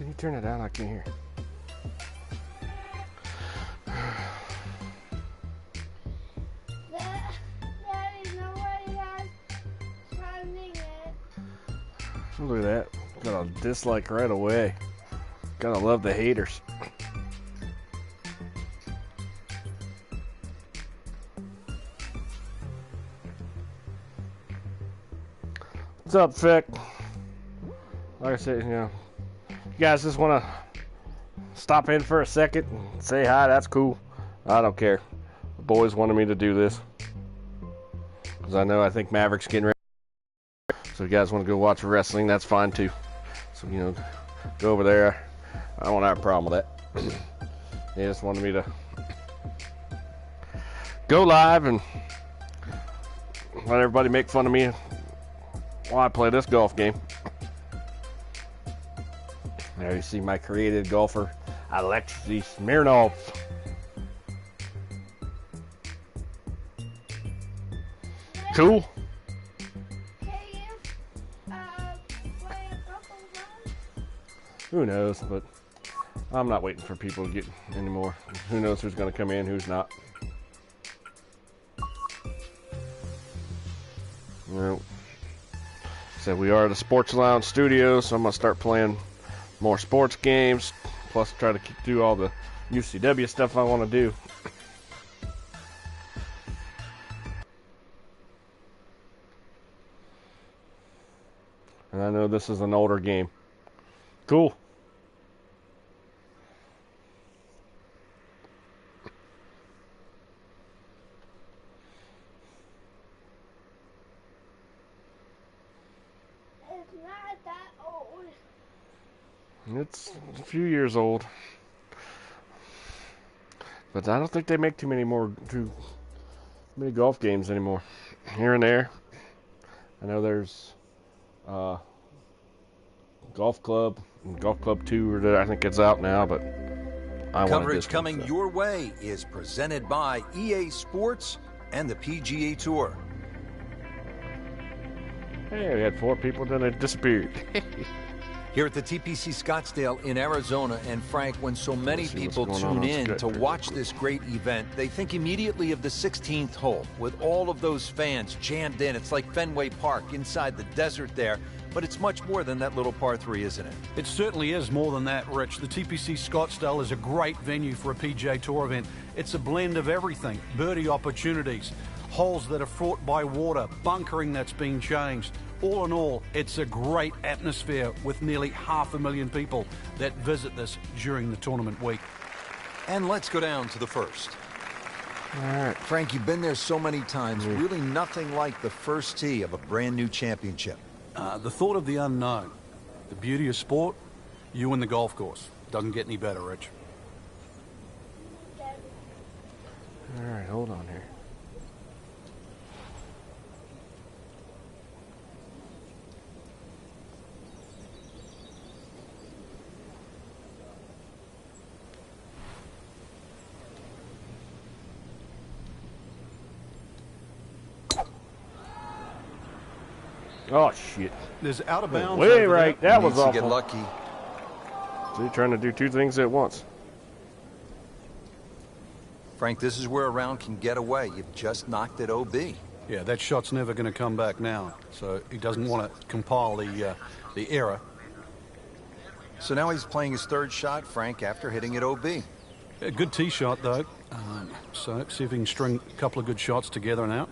you turn it down? I can't hear. Daddy, nobody has timing it. Look at that. Got a dislike right away. Gotta love the haters. What's up, Fick? Like I said, you know, you guys just want to stop in for a second and say hi, that's cool. I don't care. The boys wanted me to do this. Because I think Maverick's getting ready. So if you guys want to go watch wrestling, that's fine too. So, you know, go over there. I don't have a problem with that. They just wanted me to go live and let everybody make fun of me while I play this golf game. There you see my created golfer, Alexei Smirnov. Cool. Can you play a couple rounds? Who knows, but I'm not waiting for people to get anymore. Who knows who's going to come in, who's not. Well, so we are at the Sports Lounge studio, so I'm going to start playing more sports games, plus try to do all the UCW stuff I want to do. And I know this is an older game. Cool. It's not that old. It's a few years old. But I don't think they make too many golf games anymore. Here and there. I know there's Golf Club and Golf Club 2, or I think it's out now, but I want Coverage coming your way is presented by EA Sports and the PGA Tour. Hey, we had 4 people, then they disappeared. Here at the TPC Scottsdale in Arizona, and Frank, when so many people tune in to watch this great event, they think immediately of the 16th hole with all of those fans jammed in. It's like Fenway Park inside the desert there, but it's much more than that little par 3, isn't it? It certainly is more than that, Rich. The TPC Scottsdale is a great venue for a PGA Tour event. It's a blend of everything: birdie opportunities, holes that are fraught by water, bunkering that's been changed. All in all, it's a great atmosphere with nearly 500,000 people that visit this during the tournament week. And let's go down to the first. All right. Frank, you've been there so many times. Really nothing like the first tee of a brand new championship. The thought of the unknown, the beauty of sport, you and the golf course. Doesn't get any better, Rich. All right, hold on here. Oh shit! There's out of bounds. Way right. That was awful. Get lucky. So you're trying to do 2 things at once. Frank, this is where a round can get away. You've just knocked it OB. Yeah, that shot's never going to come back now. So he doesn't want to compile the error. So now he's playing his 3rd shot, Frank, after hitting it OB. A good tee shot, though. So see if he can string a couple of good shots together now.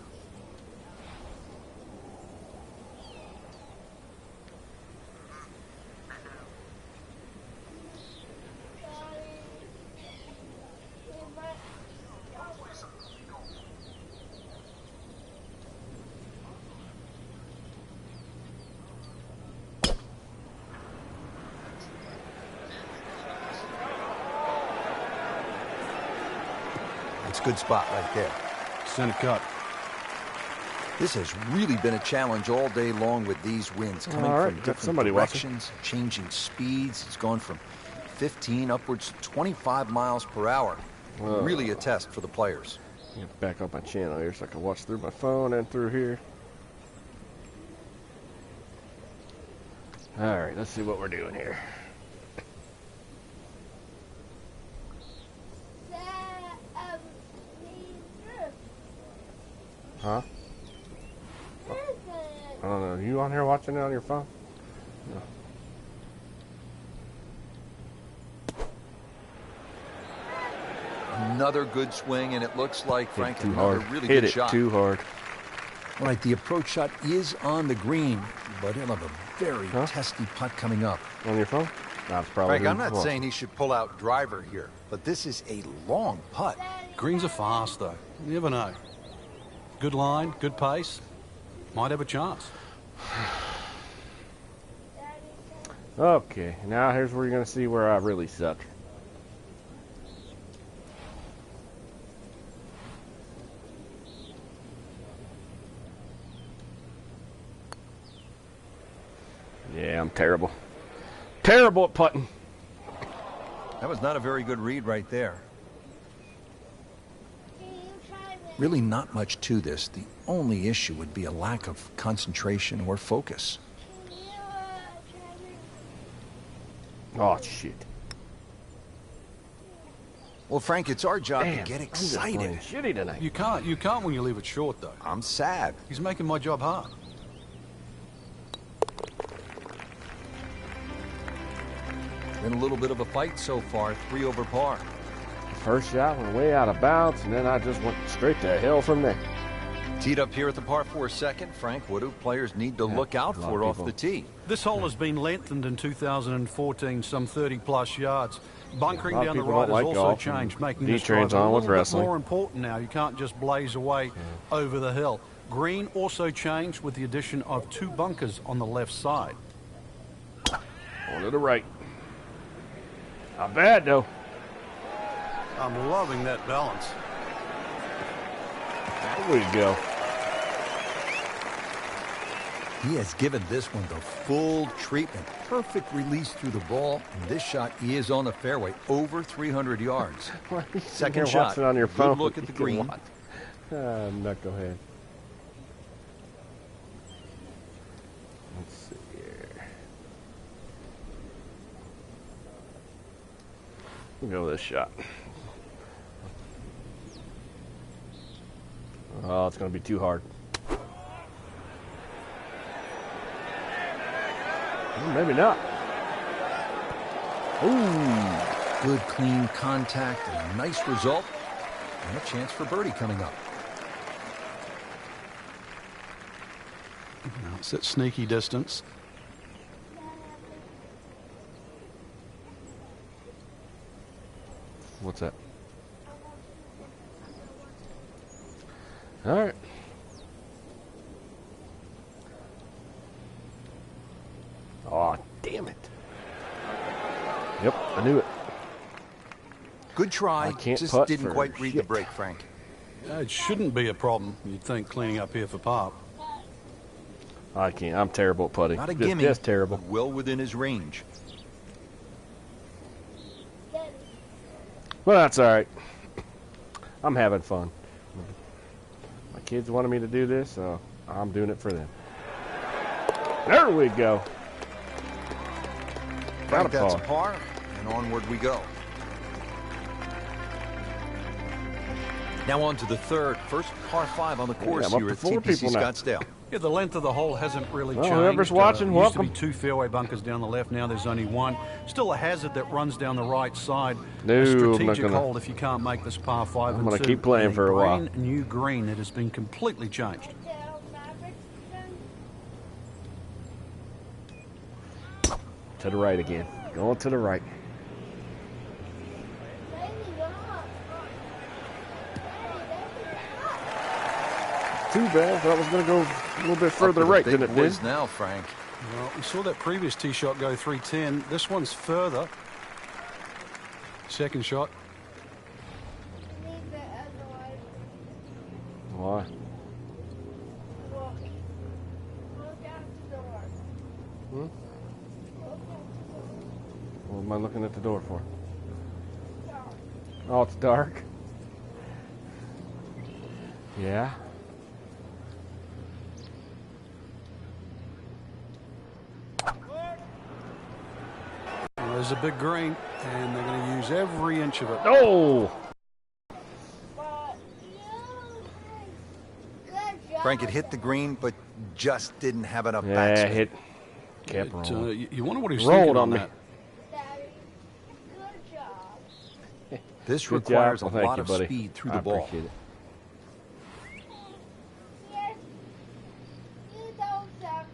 Good spot right there. Center cut. This has really been a challenge all day long with these winds coming from different directions, changing speeds. It's gone from 15 upwards to 25 miles per hour. Really a test for the players. Get back up my channel here so I can watch through my phone and through here. All right, let's see what we're doing here. Huh? What is it? I don't know. You on here watching it on your phone? No. Another good swing, and it looks like Frank Too another hard. really Hit good it shot. too hard. Right, the approach shot is on the green, but he'll have a very testy putt coming up. On your phone? That's probably. Frank, I'm not saying he should pull out driver here, but this is a long putt. Greens are fast, though. You never know. Good line, good pace. Might have a chance. Okay, now here's where you're going to see where I really suck. Yeah, I'm terrible. Terrible at putting. That was not a very good read right there. Can you try this? Really not much to this. The only issue would be a lack of concentration or focus. Can you try this? Oh, shit. Well, Frank, it's our job Damn, to get I'm just excited. playing shitty tonight. You can't when you leave it short, though. I'm sad. He's making my job hard. Been a little bit of a fight so far, 3 over par. First shot went way out of bounds, and then I just went straight to hell from there. Teed up here at the par 4 second. Frank, what do players need to look out a lot for of off people. the tee? This hole has been lengthened in 2014, some 30-plus yards. Bunkering Yeah, a lot of down the people right don't has like also golf, changed, and making this D-Train's drive a on with little bit wrestling. more important now. You can't just blaze away over the hill. Green also changed with the addition of 2 bunkers on the left side. On to the right. Not bad, though. I'm loving that balance. There we go. He has given this one the full treatment. Perfect release through the ball. And this shot is on the fairway, over 300 yards. Second shot. Watching on your Good phone. look at the You can green. watch. Knucklehead. Let's see here. We'll go with this shot. Oh, it's going to be too hard. Maybe not. Ooh, good clean contact and a nice result. And a chance for birdie coming up. Now it's at sneaky distance. What's that? All right. Oh, damn it. Yep, I knew it. Good try. I can't Just putt didn't for quite read the shit. break, Frank. It shouldn't be a problem, you'd think, cleaning up here for par. I can't. I'm terrible at putting. Not a Just- gimme, Just terrible. but well within his range. Well, that's all right. I'm having fun. My kids wanted me to do this, so I'm doing it for them. There we go. Frank, Got a that's a par. par, and onward we go. Now on to the third. First par 5 on the course I'm up here to at 4 TPC people now. Scottsdale. Yeah, the length of the hole hasn't really Well, changed. whoever's watching, Used to be welcome. 2 fairway bunkers down the left. Now there's only 1. Still a hazard that runs down the right side. No, a I'm not strategic gonna- hold if you can't make this par 5 I'm and gonna 2. keep playing And for a while. brand new green that has been completely changed. To the right again. Going to the right. Too bad. Thought it was going to go a little bit further Up to the right big than it boys did. now, Frank. Well, we saw that previous tee shot go 310. This one's further. Second shot. Why? What am I looking at the door for? Oh, it's dark. Yeah. Well, there's a big green, and they're going to use every inch of it. Oh! Good Frank had hit the green, but just didn't have enough Yeah, backspin. hit. Kept rolling. You wonder what he's Rolled thinking on on me. that. Daddy, good job. This Good requires job. a Well, thank lot you, of buddy. speed through I the ball. appreciate it. Yes, you don't suck.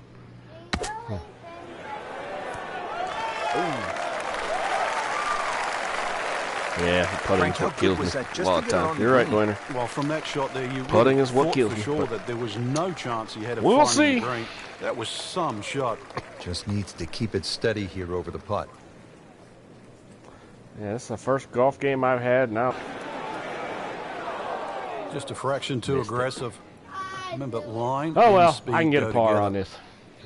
You don't Yeah, putting's Frank, how what good kills was me that a just lot to of get it on times. the You're right, green? Dwayner. Well, from that shot there, you Putting really is what thought kills for me, sure but- that there was no chance he had of We'll finding see. the green. That was some shot. Just needs to keep it steady here over the putt. Yeah, this is the first golf game I've had now. Just a fraction too aggressive. Remember, line Oh and well, speed I can get go a par together. on this.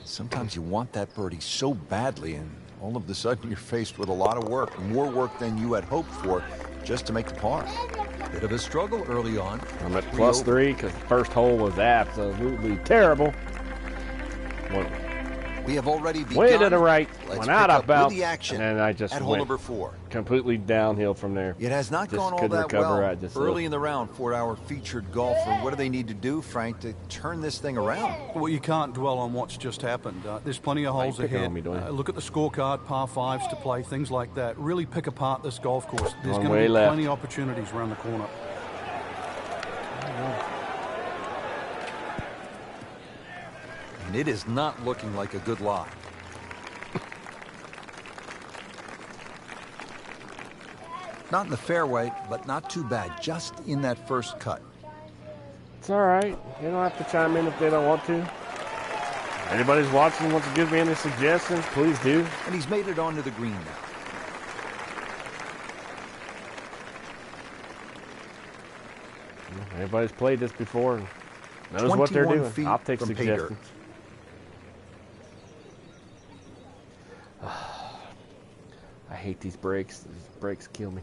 Sometimes you want that birdie so badly, and all of a sudden you're faced with a lot of work, more work than you had hoped for, just to make the par. Bit of a struggle early on. I'm at plus 3 because the first hole was absolutely terrible. Went We have already begun. way to the right, Let's went out pick up about, with the action and then I just at hole went number 4. completely downhill from there. It has not Just gone all couldn't that recover. well I just, early in the round for our featured golfer. What do they need to do, Frank, to turn this thing around? Well, you can't dwell on what's just happened. There's plenty of holes picking ahead. on me, Dwayne? Look at the scorecard, par 5s to play, things like that. Really pick apart this golf course. There's One going to way be left. plenty of opportunities around the corner. And it is not looking like a good lie. Not in the fairway, but not too bad. Just in that first cut. It's all right. They don't have to chime in if they don't want to. Anybody's watching wants to give me any suggestions, please do. And he's made it onto the green now. Everybody's played this before and knows what they're 21 doing. feet I'll take from pay suggestions. I hate these breaks. These breaks kill me.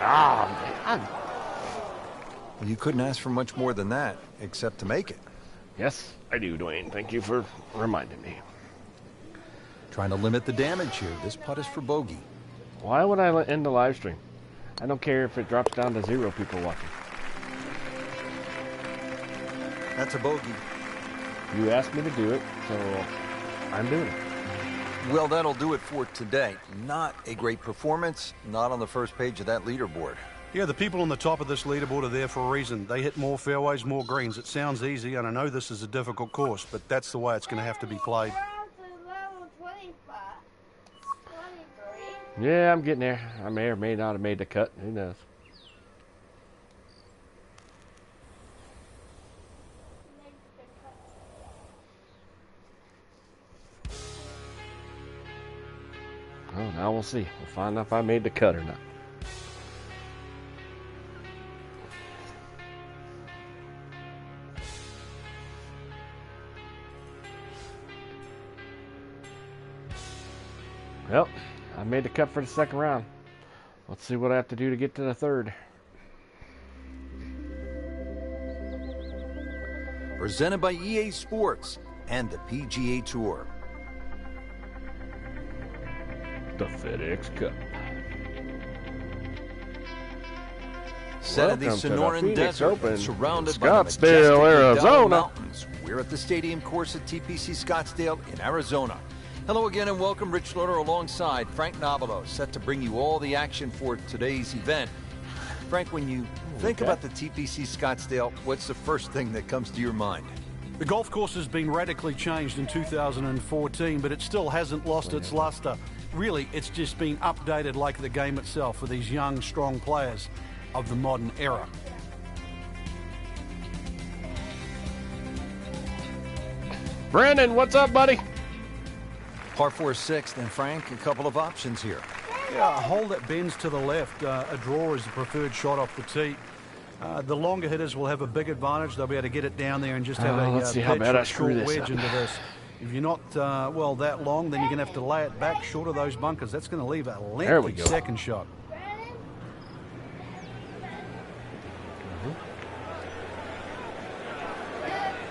Man. Well, you couldn't ask for much more than that, except to make it. Yes, I do, Dwayne. Thank you for reminding me. Trying to limit the damage here. This putt is for bogey. Why would I end the live stream? I don't care if it drops down to 0 people watching. That's a bogey. You asked me to do it, so I'm doing it. Well, that'll do it for today. Not a great performance, not on the first page of that leaderboard. Yeah, the people on the top of this leaderboard are there for a reason. They hit more fairways, more greens. It sounds easy, and I know this is a difficult course, but that's the way it's going to have to be played. We're on to level 25. 23. Yeah, I'm getting there. I may or may not have made the cut. Who knows? Oh, now we'll see. We'll find out if I made the cut or not. Well, I made the cut for the second round. Let's see what I have to do to get to the third. Presented by EA Sports and the PGA Tour. The FedEx Cup. Set in the Welcome to the Sonoran Phoenix Desert, Open and surrounded in by the Scottsdale, majestic McDowell Arizona. Mountains. We're at the stadium course at TPC Scottsdale in Arizona. Hello again and welcome. Rich Schroeder alongside Frank Nobilo, set to bring you all the action for today's event. Frank, when you think about the TPC Scottsdale, what's the first thing that comes to your mind? The golf course has been radically changed in 2014, but it still hasn't lost its luster. Really, it's just been updated like the game itself for these young, strong players of the modern era. Brandon, what's up, buddy? Par 4 sixth, and Frank, a couple of options here. Yeah, a hole that bends to the left. A draw is the preferred shot off the tee. The longer hitters will have a big advantage. They'll be able to get it down there and just have let's see how pitch bad or I a screw short this wedge up. into this. If you're not, well, that long, then you're going to have to lay it back short of those bunkers. That's going to leave a There we lengthy go. second shot.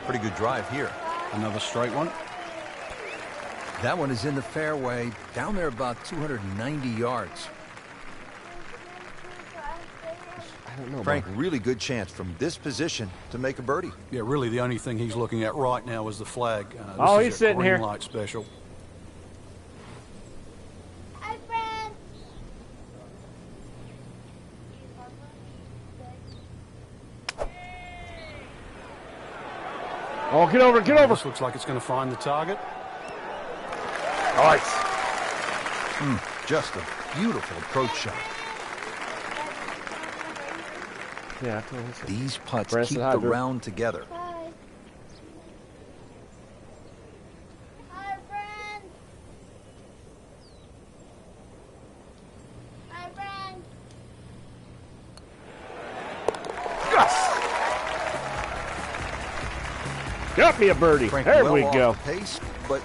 Pretty good drive here. Another straight one. That one is in the fairway, down there about 290 yards. Frank, really good chance from this position to make a birdie. Yeah, really the only thing he's looking at right now is the flag. Oh, this he's is a sitting green here. light special. Hi, friend. Oh, get over, get over. This looks like it's going to find the target. Nice. Just a beautiful approach shot. Yeah. These putts Brent keep said hi, the Drew. round together. Hi. Hi, friend. Hi, friend. Yes. Got me a birdie. Frank, There well we off go. the pace, but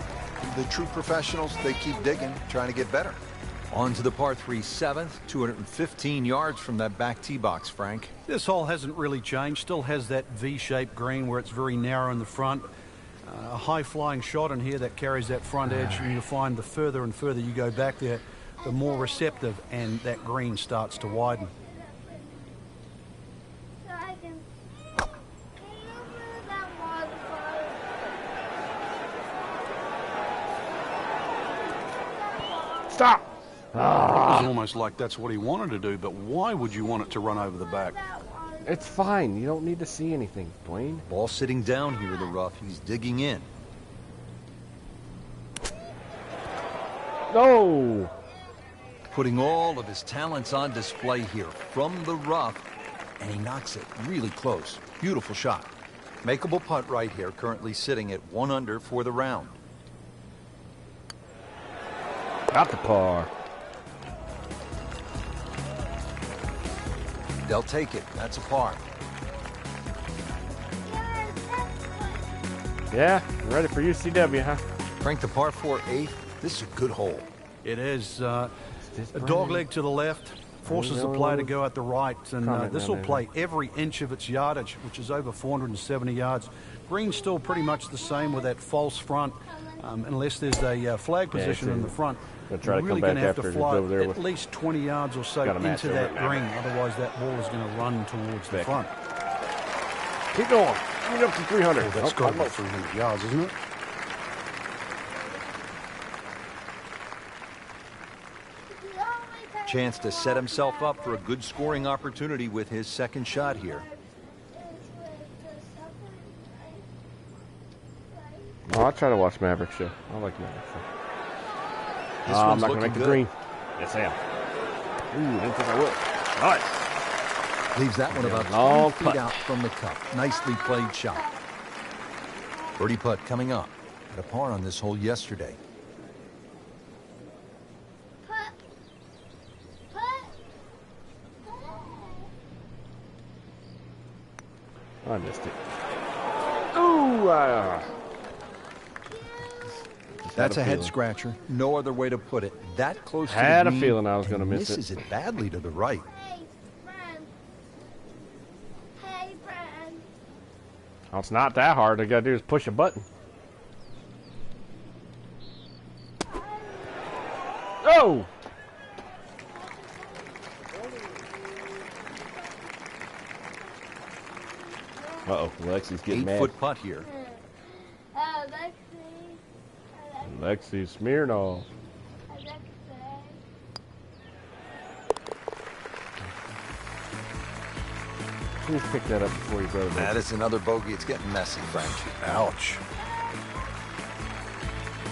the true professionals, they keep digging, trying to get better. On to the par 3 7th, 215 yards from that back tee box, Frank. This hole hasn't really changed. Still has that V-shaped green where it's very narrow in the front. A high-flying shot in here that carries that front edge, and you'll find the further and further you go back there, the more receptive, and that green starts to widen. So I can you move that waterfall? Stop. It was almost like that's what he wanted to do, but why would you want it to run over the back? That one. It's fine. You don't need to see anything, Dwayne. Ball sitting down here in the rough. He's digging in. No. Putting all of his talents on display here from the rough, and he knocks it really close. Beautiful shot. Makeable putt right here, currently sitting at 1 under for the round. Got the par. They'll take it. That's a par. Yes, that's one. Yeah, ready for UCW, huh? Frank, the par 4 8th. This is a good hole. It is a dog leg to the left, forces the player to go at the right, and this will play every inch of its yardage, which is over 470 yards. Green's still pretty much the same with that false front, unless there's a flag position in the front. Try to You're really come going back to have after to it's fly over there at with- least 20 yards or so Gotta match into over that it, man. green, otherwise that ball is going to run towards the front. Keep going. Get up to 300. That's got about 300 yards, isn't it? The only time Chance to set himself up for a good scoring opportunity with his second shot here. is with the suffering, Oh, I try to watch Maverick show. I like Maverick show. This I'm one's not gonna looking make the good. green. Yes, I am. Ooh, I didn't think I would. Nice. Leaves that one about Long 3 feet putt. out from the cup. Nicely played shot. Birdie putt coming up. Had a par on this hole yesterday. Put. I missed it. Ooh, That's a head feeling. scratcher. No other way to put it. That close to Had the a green, feeling I was and gonna miss it. misses it badly to the right. Hey, friend. Hey, friend. Oh, it's not that hard. All I gotta do is push a button. Oh! Uh-oh, Alexi's getting mad. 8-foot putt here. Alexei. Alexei Smirnov. Alexei. Please pick that up before you go to That bed. is another bogey. It's getting messy, Frank. Ouch.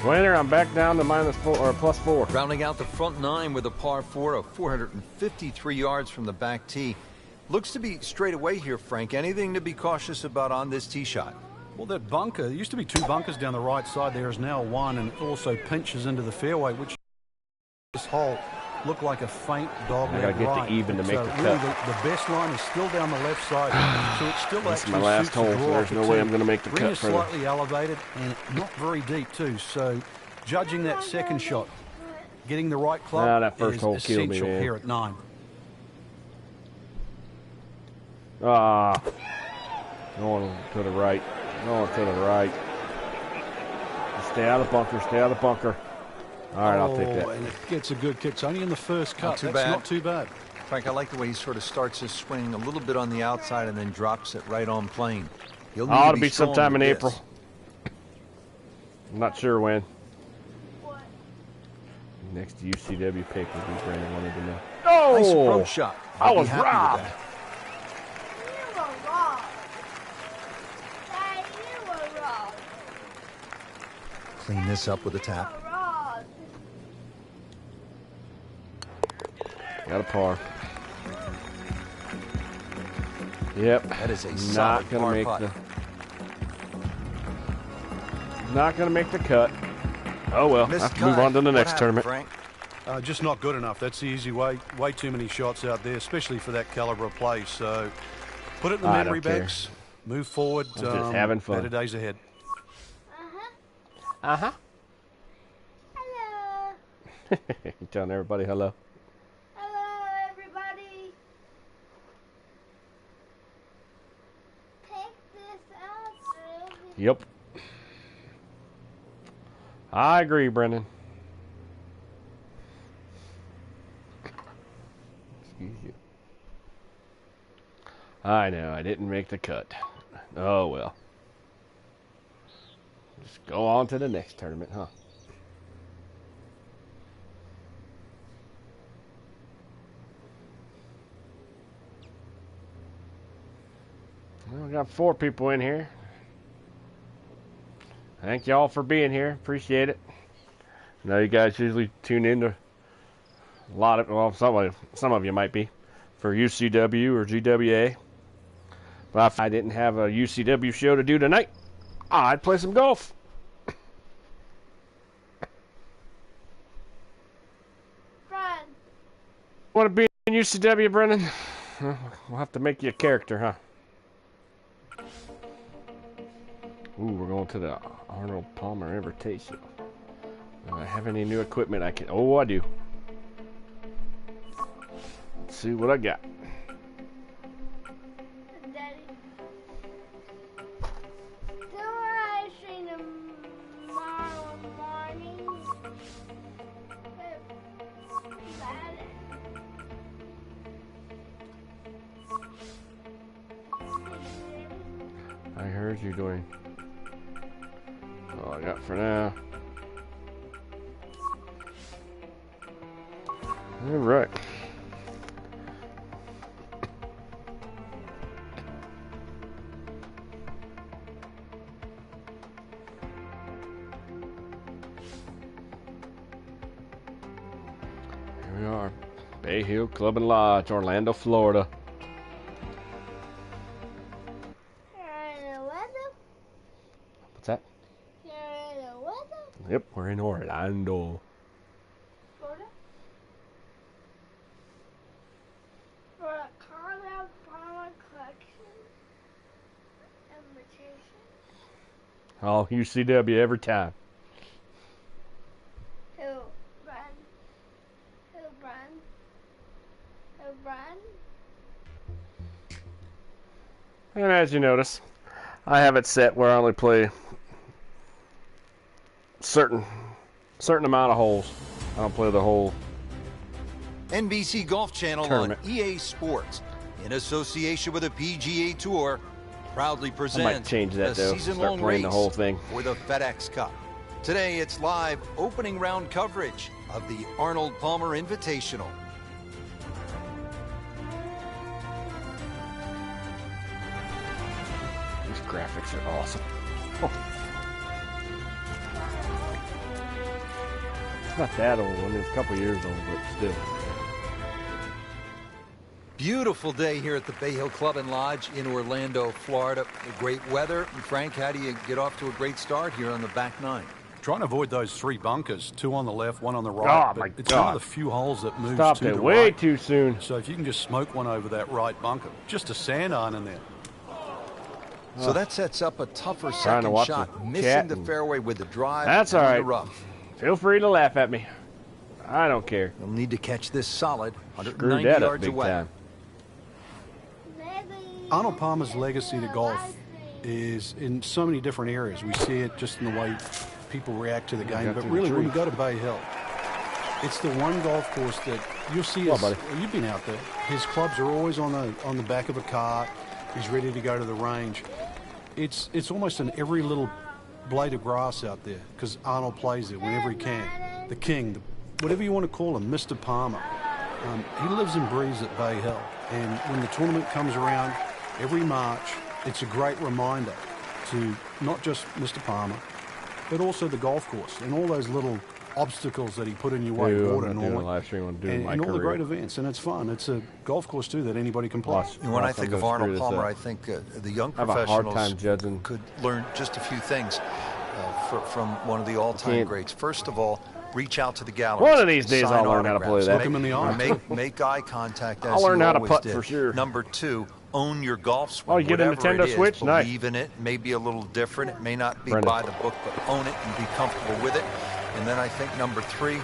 Winner, I'm back down to -4 or +4. Rounding out the front 9 with a par 4 of 453 yards from the back tee. Looks to be straight away here, Frank. Anything to be cautious about on this tee shot? Well, that bunker, there used to be 2 bunkers down the right side. There is now 1, and it also pinches into the fairway, which this hole looked like a faint dog I gotta leg get to right. even to make So the really cut. the best line is still down the left side, so it's still This is actually my last suits the hole, so draw there's for no way 2. I'm gonna make the Green cut is further. slightly elevated and not very deep too, so judging that second shot, getting the right club that first is hole killed me, essential man. here at 9. Ah. Going to the right. Going to the right. Stay out of the bunker. Stay out of the bunker. All right, I'll take that. And it gets a good kick. It's only in the first cut. too That's bad. not too bad. Frank, I like the way he sort of starts his swing a little bit on the outside and then drops it right on plane. He'll need Ought to to be sometime in April. I'm not sure when. What? Next UCW pay-per-view, Brandon wanted to know. Oh! Nice approach shot. I was happy with robbed. that. You were wrong. Dad, you were wrong. Clean this up with a tap. You were wrong. Got a par. Yep. That is a not solid gonna par make putt. not gonna make the cut. Oh well. I Missed have to move cut. on to the What next happened, tournament. Frank? Just not good enough. That's the easy way. Way too many shots out there, especially for that caliber of play. So put it in the I memory don't care. banks. Move forward. I'm just having fun. Better days ahead. Uh-huh. Hello. You telling everybody hello? Hello, everybody. Take this out, Ruby. Yep. I agree, Brendan. Excuse you. I know, I didn't make the cut. Oh well. Just go on to the next tournament, huh? Well, we got 4 people in here. Thank y'all for being here. Appreciate it. I know you guys usually tune in to a lot of, well, some of you might be, for UCW or GWA. But if I didn't have a UCW show to do tonight, I'd play some golf. Friend. Want to be in UCW, Brendan? Well, we'll have to make you a character, huh? Ooh, we're going to the Arnold Palmer Invitation. Do I have any new equipment I can... Oh, I do. Let's see what I got. Daddy. Tomorrow tomorrow morning. Madden. I heard you doing... all I got for now. All right. Here we are, Bay Hill Club and Lodge, Orlando, Florida. You're in the weather. What's that? You're in the weather. Yep, we're in Orlando. Florida. For a Carlisle Farmer collection invitation. Oh, UCW every time. Who run? Who run? Who run? And as you notice, I have it set where I only play certain amount of holes. I don't play the whole NBC Golf Channel tournament. on EA Sports, in association with the PGA Tour, proudly presents change that, the though. season-long Start playing race the whole thing. for the FedEx Cup. Today, it's live opening round coverage of the Arnold Palmer Invitational. These graphics are awesome. Oh. It's not that old. I mean, it's a couple years old, but still. Beautiful day here at the Bay Hill Club and Lodge in Orlando, Florida. Great weather. And Frank, how do you get off to a great start here on the back nine? Trying to avoid those 3 bunkers, 2 on the left, 1 on the right. Oh, my It's one God. of the few holes that moves Stopped to it the way right. too soon. So if you can just smoke one over that right bunker, just a sand iron in there. So that sets up a tougher Trying to second watch shot, the missing chat the and- fairway with the drive. That's and all the right. rough. Feel free to laugh at me. I don't care. You'll need to catch this solid, Screwed 190 that up yards big away. time. Arnold Palmer's legacy to golf is in so many different areas. We see it just in the way people react to the game, got but through the really when tree. we go to Bay Hill, it's the one golf course that You'll see his, you've been out there. His clubs are always on the back of a cart. He's ready to go to the range. It's almost in every little blade of grass out there because Arnold plays it whenever he can. The king, whatever you want to call him, Mr. Palmer. He lives and breathes at Bay Hill. And when the tournament comes around every March, it's a great reminder to not just Mr. Palmer, but also the golf course and all those little obstacles that he put in your way, water normally, and all the great events. And it's fun. It's a golf course, too, that anybody can play. And when I think of Arnold Palmer, I think the young professionals could learn just a few things from one of the all-time greats. First of all, reach out to the gallery. One of these days I'll learn how to play that. Look him in the eye. Make eye contact as I'll learn how to putt did. for sure. Number 2, own your golf swing. Oh, you get a Nintendo Switch? Believe in it. Maybe a little different. It may not be by the book, but own it and be comfortable with it. And then I think number 3,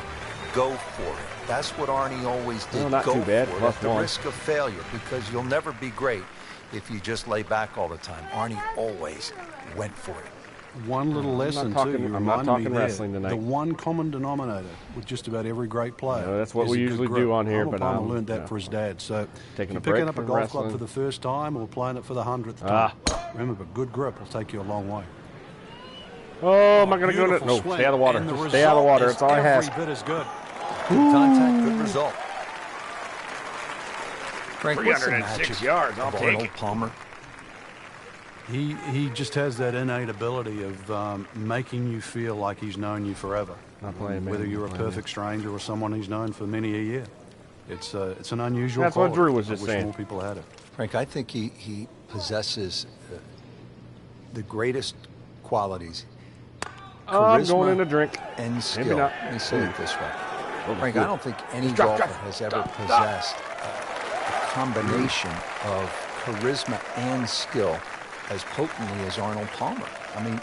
go for it. That's what Arnie always did. No, not go too bad. for it at the risk of failure, because you'll never be great if you just lay back all the time. Arnie always went for it. One little lesson, too. I'm not talking wrestling tonight. The one common denominator with just about every great player. No, that's what we usually do on here. But I learned that for his dad. So taking picking up a golf club for the first time or playing it for the 100th time, remember, good grip will take you a long way. Oh, am I going to go to? No, stay out of the water. Just stay out of the water. It's all I have. Every bit is good. Good contact, good result. Frank, 306 yards. I'll take it. Palmer. He just has that innate ability of making you feel like he's known you forever. Whether you're a perfect stranger or someone he's known for many a year. It's an unusual That's quality. what Drew was just I wish saying. more people had it. Frank, I think he possesses the greatest qualities. I'm going in a drink. And skill. Let me say it this way. Frank, I don't think any golfer has ever possessed a combination of charisma and skill as potently as Arnold Palmer. I mean,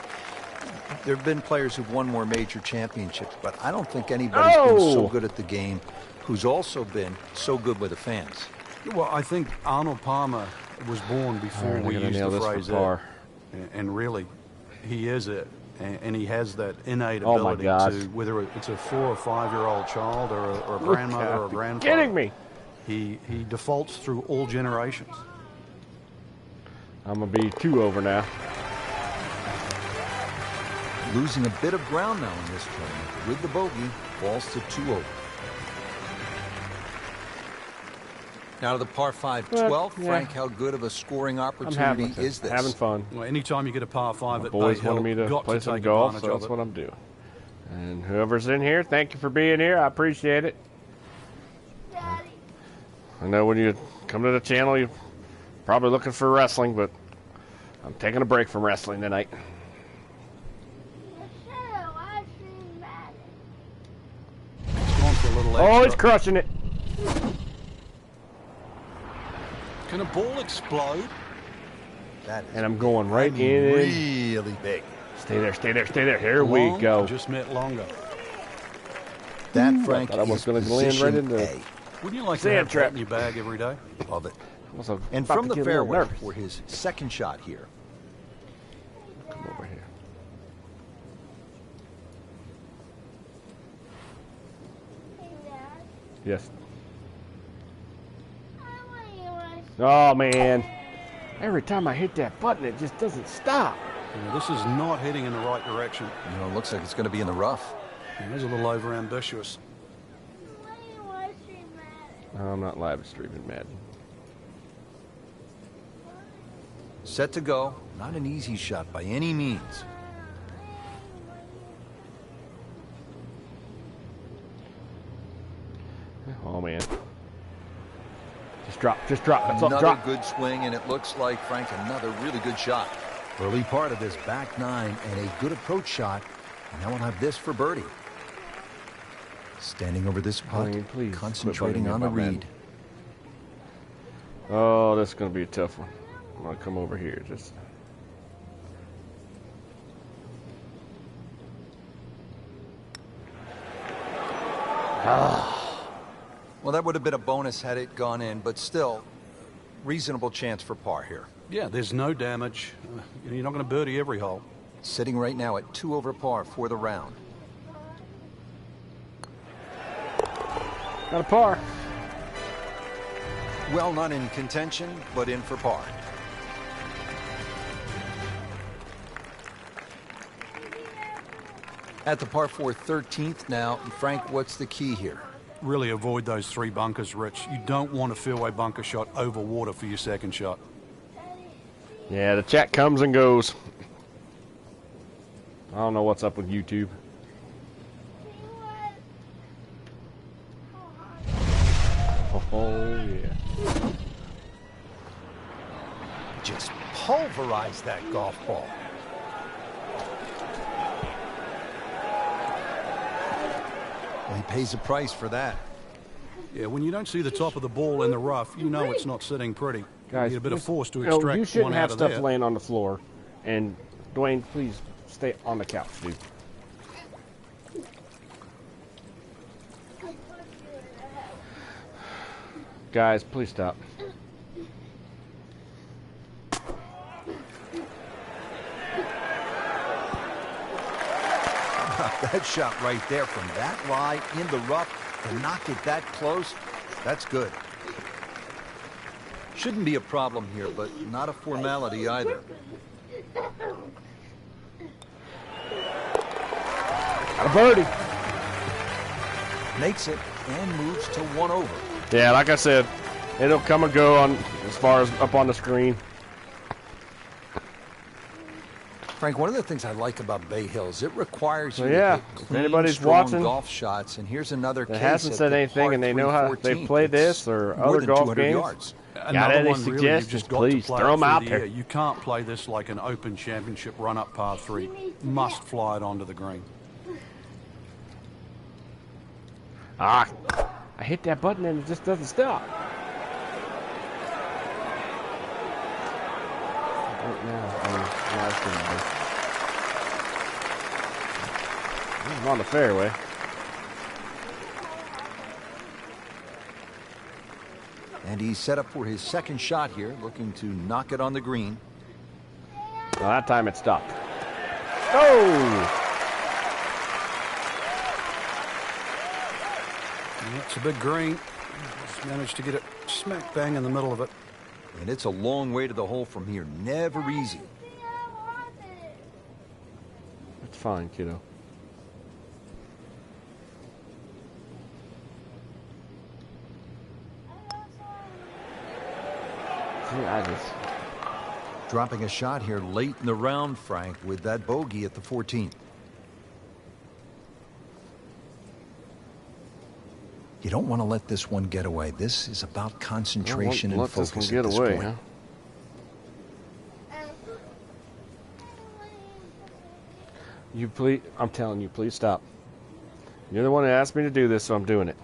there have been players who've won more major championships, but I don't think anybody's been so good at the game who's also been so good with the fans. Well, I think Arnold Palmer was born before we used the phrase it. And really, he is it. And he has that innate ability to, whether it's a 4 or 5-year-old child or a grandmother or a grandfather. Kidding me. He defaults through all generations. I'm going to be 2 over now. Losing a bit of ground now in this tournament. With the bogey, falls to 2 over. Now to the par 5 12th. Frank, how good of a scoring opportunity is this? Having fun. Well, anytime you get a par 5 at Bay boys Hill, wanted me to play some golf, so that's what I'm doing. And whoever's in here, thank you for being here. I appreciate it. Daddy. I know when you come to the channel, you're probably looking for wrestling, but I'm taking a break from wrestling tonight. He's going for a little extra. Oh, he's crushing it. Can a ball explode? That is and I'm going right in. Really big. Stay there, stay there, stay there. Here we go. Just meant longer. That, Frank, I was going to land right into A. Wouldn't you like to have that in your bag every day? Love it. And from the fairway for his second shot here. Come over here. Yes. Oh, man. Every time I hit that button, it just doesn't stop. Yeah, this is not heading in the right direction. You know, it looks like it's going to be in the rough. Yeah, it's a little over-ambitious. I'm not live streaming Madden. Set to go. Not an easy shot by any means. Oh, man. Just drop. That's another good swing, and it looks like, Frank, another really good shot. Early part of this back 9 and a good approach shot. And now we'll have this for birdie. Standing over this putt, concentrating on the read. Oh, that's going to be a tough one. I'm going to come over here. Just. Well, that would have been a bonus had it gone in, but still, reasonable chance for par here. Yeah, there's no damage. You're not going to birdie every hole. Sitting right now at 2 over par for the round. Got a par. Well, not in contention, but in for par. At the par 4 13th now. Frank, what's the key here? Really avoid those 3 bunkers, Rich. You don't want a fairway bunker shot over water for your second shot. Yeah, the chat comes and goes. I don't know what's up with YouTube. Oh, yeah. Just pulverize that golf ball. Well, he pays a price for that. Yeah, when you don't see the top of the ball in the rough, you know it's not sitting pretty. Guys, you need a bit of force to you extract you shouldn't one have out of stuff there. laying on the floor. And Dwayne, please stay on the couch, dude. Guys, please stop. That shot right there from that lie in the rough to knock it that close, that's good. Shouldn't be a problem here, but not a formality either. Got a birdie. Makes it and moves to 1 over. Yeah, like I said, it'll come and go on as far as up on the screen. Frank, one of the things I like about Bay Hills, it requires you yeah, to hit if clean, anybody's strong watching golf shots. And here's another that case hasn't at said the anything par and they know how they 314. play It's this or more other than golf 200 games. yards. Got any Another one, really, you've suggestions, just got please to play throw it them through out the there. air. You can't play this like an Open Championship run-up par 3. Must fly it onto the green. Ah, I hit that button and it just doesn't stop. Right now, I'm on the fairway. And he's set up for his second shot here, looking to knock it on the green. Well, that time it stopped. Oh! It's a big green. Just managed to get it smack bang in the middle of it. And it's a long way to the hole from here. Never easy. It's fine, kiddo. See, I just... Dropping a shot here late in the round, Frank, with that bogey at the 14th. You don't want to let this one get away. This is about concentration and focus this one at get this away, point. huh? You please, I'm telling you, please stop. You're the one that asked me to do this, so I'm doing it.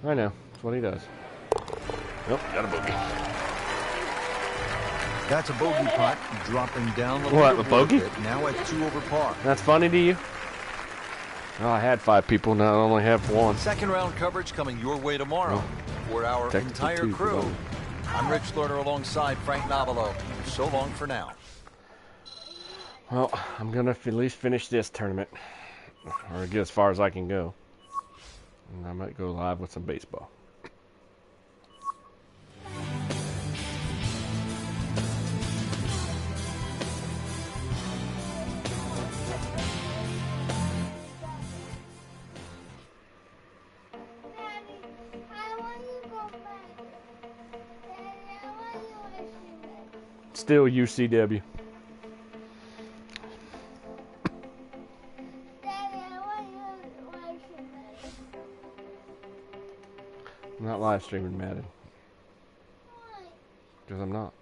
I know. That's what he does. Nope, got a bogey. That's a bogey putt, dropping down the What, a leaderboard bogey? bit, now at 2 over par. That's funny to you? Oh, I had 5 people, now I only have 1. Second round coverage coming your way tomorrow for our Technically entire 2, crew. but I'm Rich Lerner alongside Frank Navalo. So long for now. well, I'm gonna at least finish this tournament, or get as far as I can go, and I might go live with some baseball. Still UCW. I'm not live streaming Madden. Because I'm not.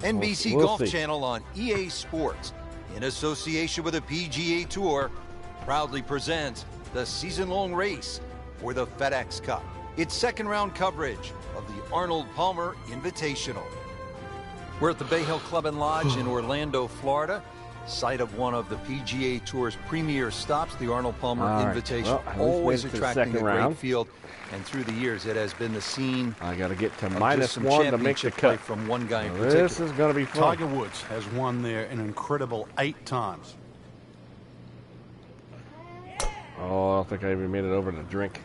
NBC We'll Golf see. Channel on EA Sports, in association with the PGA Tour, proudly presents the season-long race for the FedEx Cup. It's second round coverage of the Arnold Palmer Invitational. We're at the Bay Hill Club and Lodge in Orlando, Florida. Site of one of the PGA Tour's premier stops, the Arnold Palmer Invitational. Well, always attracting a great round. field, and through the years, it has been the scene. I got to get to of minus just some one to make the championship play cut. from one guy in Now, particular. this is going to be fun. Tiger Woods has won there an incredible 8 times. Oh, I don't think I even made it over to drink.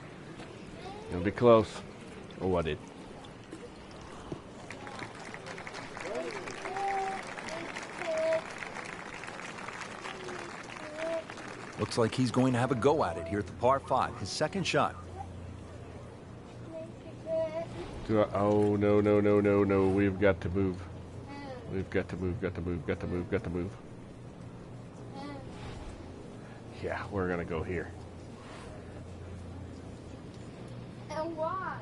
It'll be close. Oh, I did. Looks like he's going to have a go at it here at the par 5, his second shot. Oh, no, no, no, no, no. We've got to move. We've got to move, got to move, got to move, got to move. Yeah, we're going to go here. And why?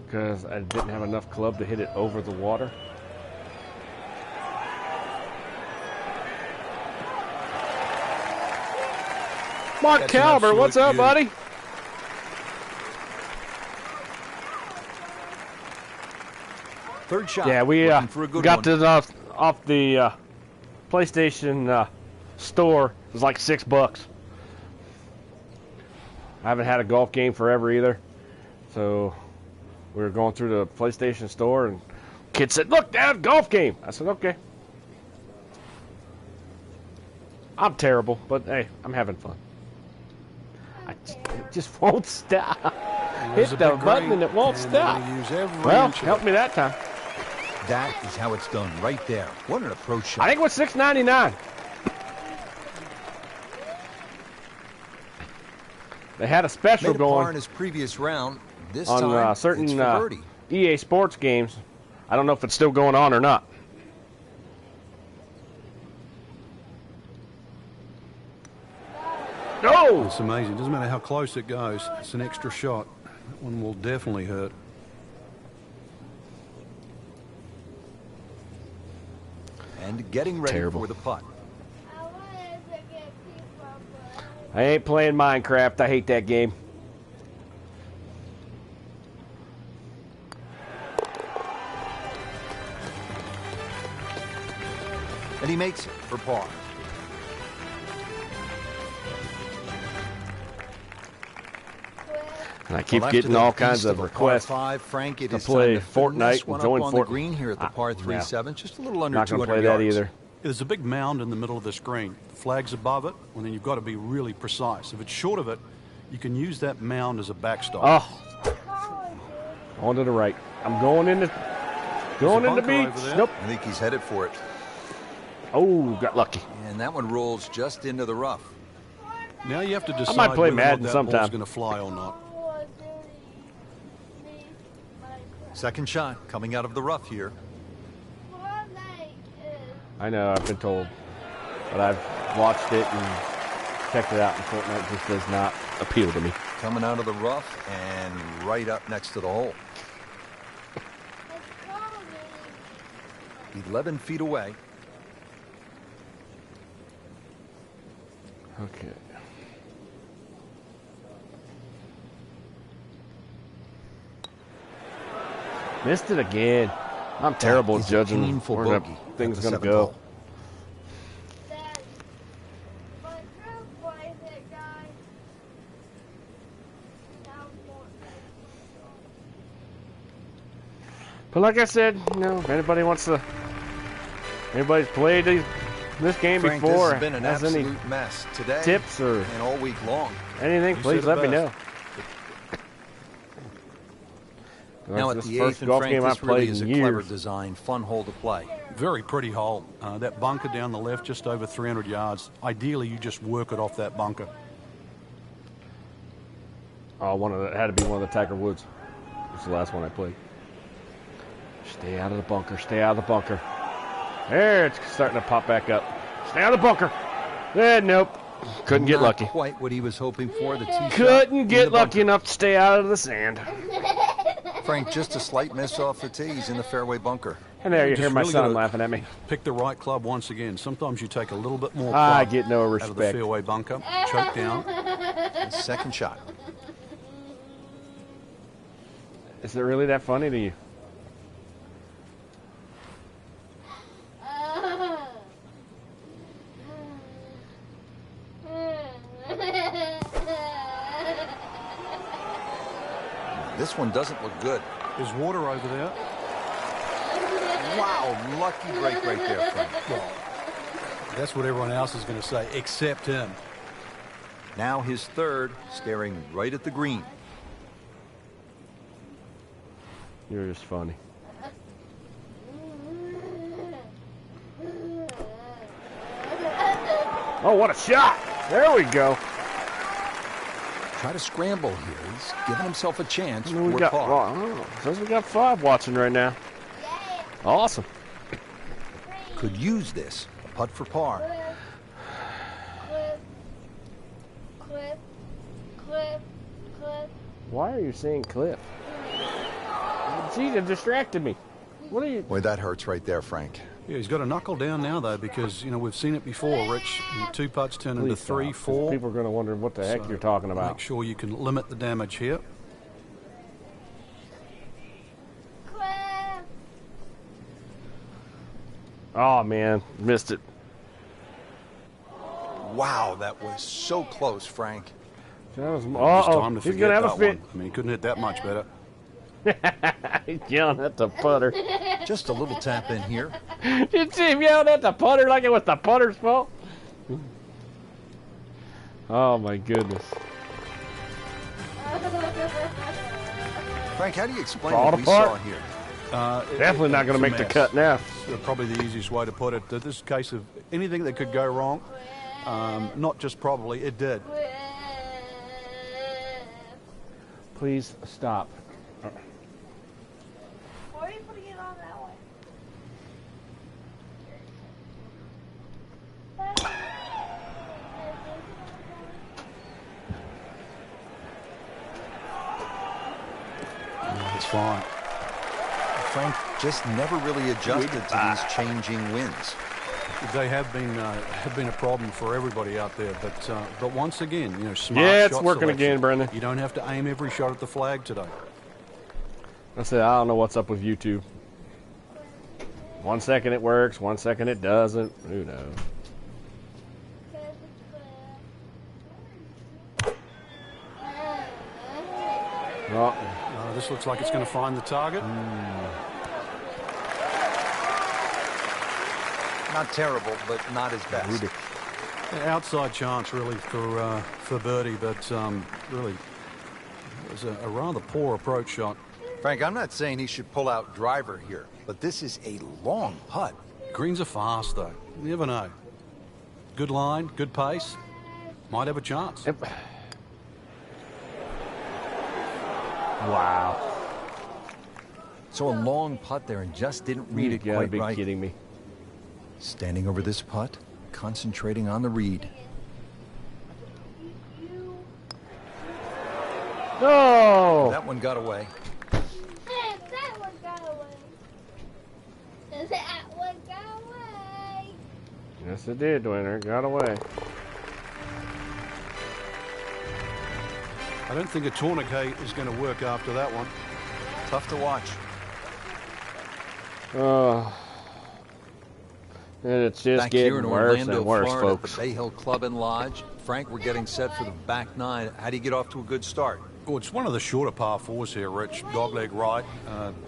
Because I didn't have enough club to hit it over the water. Mark That's an Calver, what's up, absolute beauty. buddy? Third shot. Yeah, we looking for a good got one. this off the PlayStation store. It was like $6. I haven't had a golf game forever either. So we were going through the PlayStation store and kid said, "Look, Dad, golf game." I said, "Okay." I'm terrible, but hey, I'm having fun. It just won't stop. There's Hit a the big button green, and it won't and stop. they're gonna use every Well, inch of help it. me that time. That is how it's done right there. What an approach shot. I think it was $6.99. They had a special Made a par in going his previous round. This on time, certain it's for birdie. EA Sports games. I don't know if it's still going on or not. No! It's amazing. It doesn't matter how close it goes. It's an extra shot. That one will definitely hurt. And getting ready Terrible. for the putt. I wanted to get people, but I ain't playing Minecraft. I hate that game. And he makes it for par. And I keep Well, after getting the all kinds beast of a requests. par 5, Frank, it to is play time to fill Fortnite this one and join up on the Fortnite. green here at the par 3-7. Just a little under Not going to 200 play that yards. either. There's a big mound in the middle of the screen. The flag's above it, and then you've got to be really precise. If it's short of it, you can use that mound as a backstop. Oh, on to the right. I'm going in the bunker beach. over there. Nope. I think he's headed for it. Oh, got lucky. And that one rolls just into the rough. Now you have to decide might play whether or not Madden that sometime. ball's going to fly or not. Second shot coming out of the rough here. I know, I've been told. But I've watched it and checked it out, and Fortnite just does not appeal to me. Coming out of the rough and right up next to the hole. 11 feet away. Okay. Missed it again. I'm terrible at is a judging painful where bogey at thing's the going to 7th go. hole. But like I said, you know, if anybody's played this game Frank, before, this has been an has any absolute mess today tips or and all week long. anything, You please said let it me know. best. Now at This the first 8th, and golf Frank, game I've this really played is a in clever years. design, fun hole to play. Very pretty hole. That bunker down the left, just over 300 yards. Ideally, you just work it off that bunker. Oh, it had to be one of the Tiger Woods. It's the last one I played. Stay out of the bunker. Stay out of the bunker. There, it's starting to pop back up. Stay out of the bunker. Nope. Couldn't get Not lucky. quite what he was hoping for. The tee shot Couldn't in get the lucky bunker. enough to stay out of the sand. Frank, just a slight miss off the tee. He's in the fairway bunker. And there you Just hear my really son gotta laughing at me. Pick the right club once again. Sometimes you take a little bit more I club get no out of the respect. fairway bunker, choke down. The second shot. Is it really that funny to you? This one doesn't look good. There's water over there. Wow, lucky break right there, Frank. Well, that's what everyone else is going to say, except him. Now his third, staring right at the green. You're just funny. Oh, what a shot! There we go. Try to scramble here. He's giving himself a chance. We got, well, says we got 5 watching right now. Awesome. Could use this. A putt for par. Cliff. Why are you saying Cliff? See, it distracted me. What are you? Boy, that hurts right there, Frank. Yeah, he's got to knuckle down now, though, because, you know, we've seen it before, Rich. 2 putts turn into 3, 4. People are going to wonder what the heck you're talking about. Make sure you can limit the damage here. Oh, man. Missed it. Wow, that was so close, Frank. That was, It's time to he's forget going to have that a fit. one. I mean, he couldn't hit that much better. He's yelling at the putter. Just a little tap in here. Did you see him yelling at the putter like it was the putter's fault? Oh, my goodness. Frank, how do you explain Fall what we apart. saw here? Definitely not going to make the cut now. Probably the easiest way to put it. This is a case of anything that could go wrong. Not just probably, it did. Please stop. Why are you putting it on that way? It's fine. Frank just never really adjusted to these changing winds. They have been a problem for everybody out there, but once again, you know, smart Yeah, it's shot working selection. again, Brendan. You don't have to aim every shot at the flag today. I said, I don't know what's up with YouTube. 1 second it works, 1 second it doesn't. Who knows? Oh, This looks like it's going to find the target. Not terrible, but not his best. Outside chance, really, for birdie, but really, it was a rather poor approach shot. Frank, I'm not saying he should pull out driver here, but this is a long putt. Greens are fast, though. You never know. Good line, good pace. Might have a chance. yep. Wow. So a long putt there and just didn't read You it gotta quite be right. kidding me. Standing over this putt, concentrating on the read. No! That one got away. That one got away. That one got away. Yes, it did, Winner. Got away. I don't think a tourniquet is going to work after that one. Tough to watch. And it's just Back here getting in worse Orlando, and worse, Florida, folks. at the Bay Hill Club and Lodge. Frank, we're getting set for the back nine. How do you get off to a good start? Oh, it's one of the shorter par fours here, Rich. Dogleg right.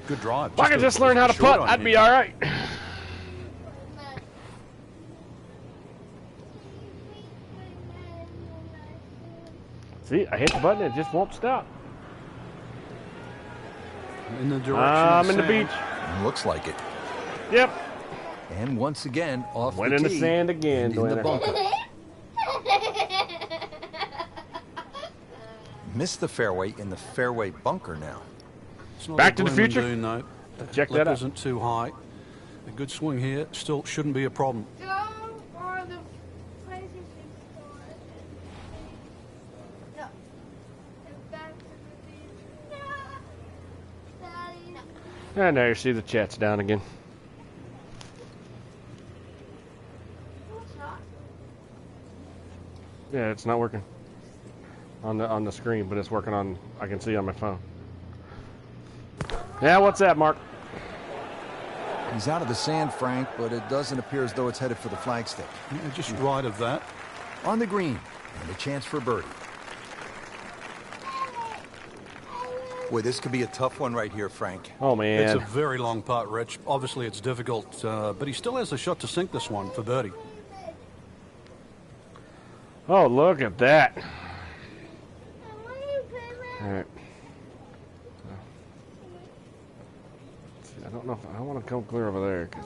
Good drive. If I could just learn how to short putt, on I'd here. be all right. See, I hit the button, it just won't stop. In the direction I'm of in the sand. beach. Looks like it. Yep. And once again, off Went the in the tee sand again, and in the Dwayne. bunker. Missed the fairway in the fairway bunker now. It's not Back a to the gloom and future? doom, though. Check Lip that out. isn't too high. A good swing here still shouldn't be a problem. Go for the PlayStation store. No. And back to the beach. No. Daddy. No. And there you see the chat's down again. What's not? Yeah, it's not working on the screen, but it's working on. I can see on my phone. Yeah, what's that, Mark? He's out of the sand, Frank, but it doesn't appear as though it's headed for the flagstick. Yeah, just right of that. On the green, and a chance for birdie. Boy, this could be a tough one right here, Frank. Oh, man. It's a very long putt, Rich. Obviously, it's difficult, but he still has a shot to sink this one for birdie. Oh, look at that. All right. I don't know if I want to come clear over there, because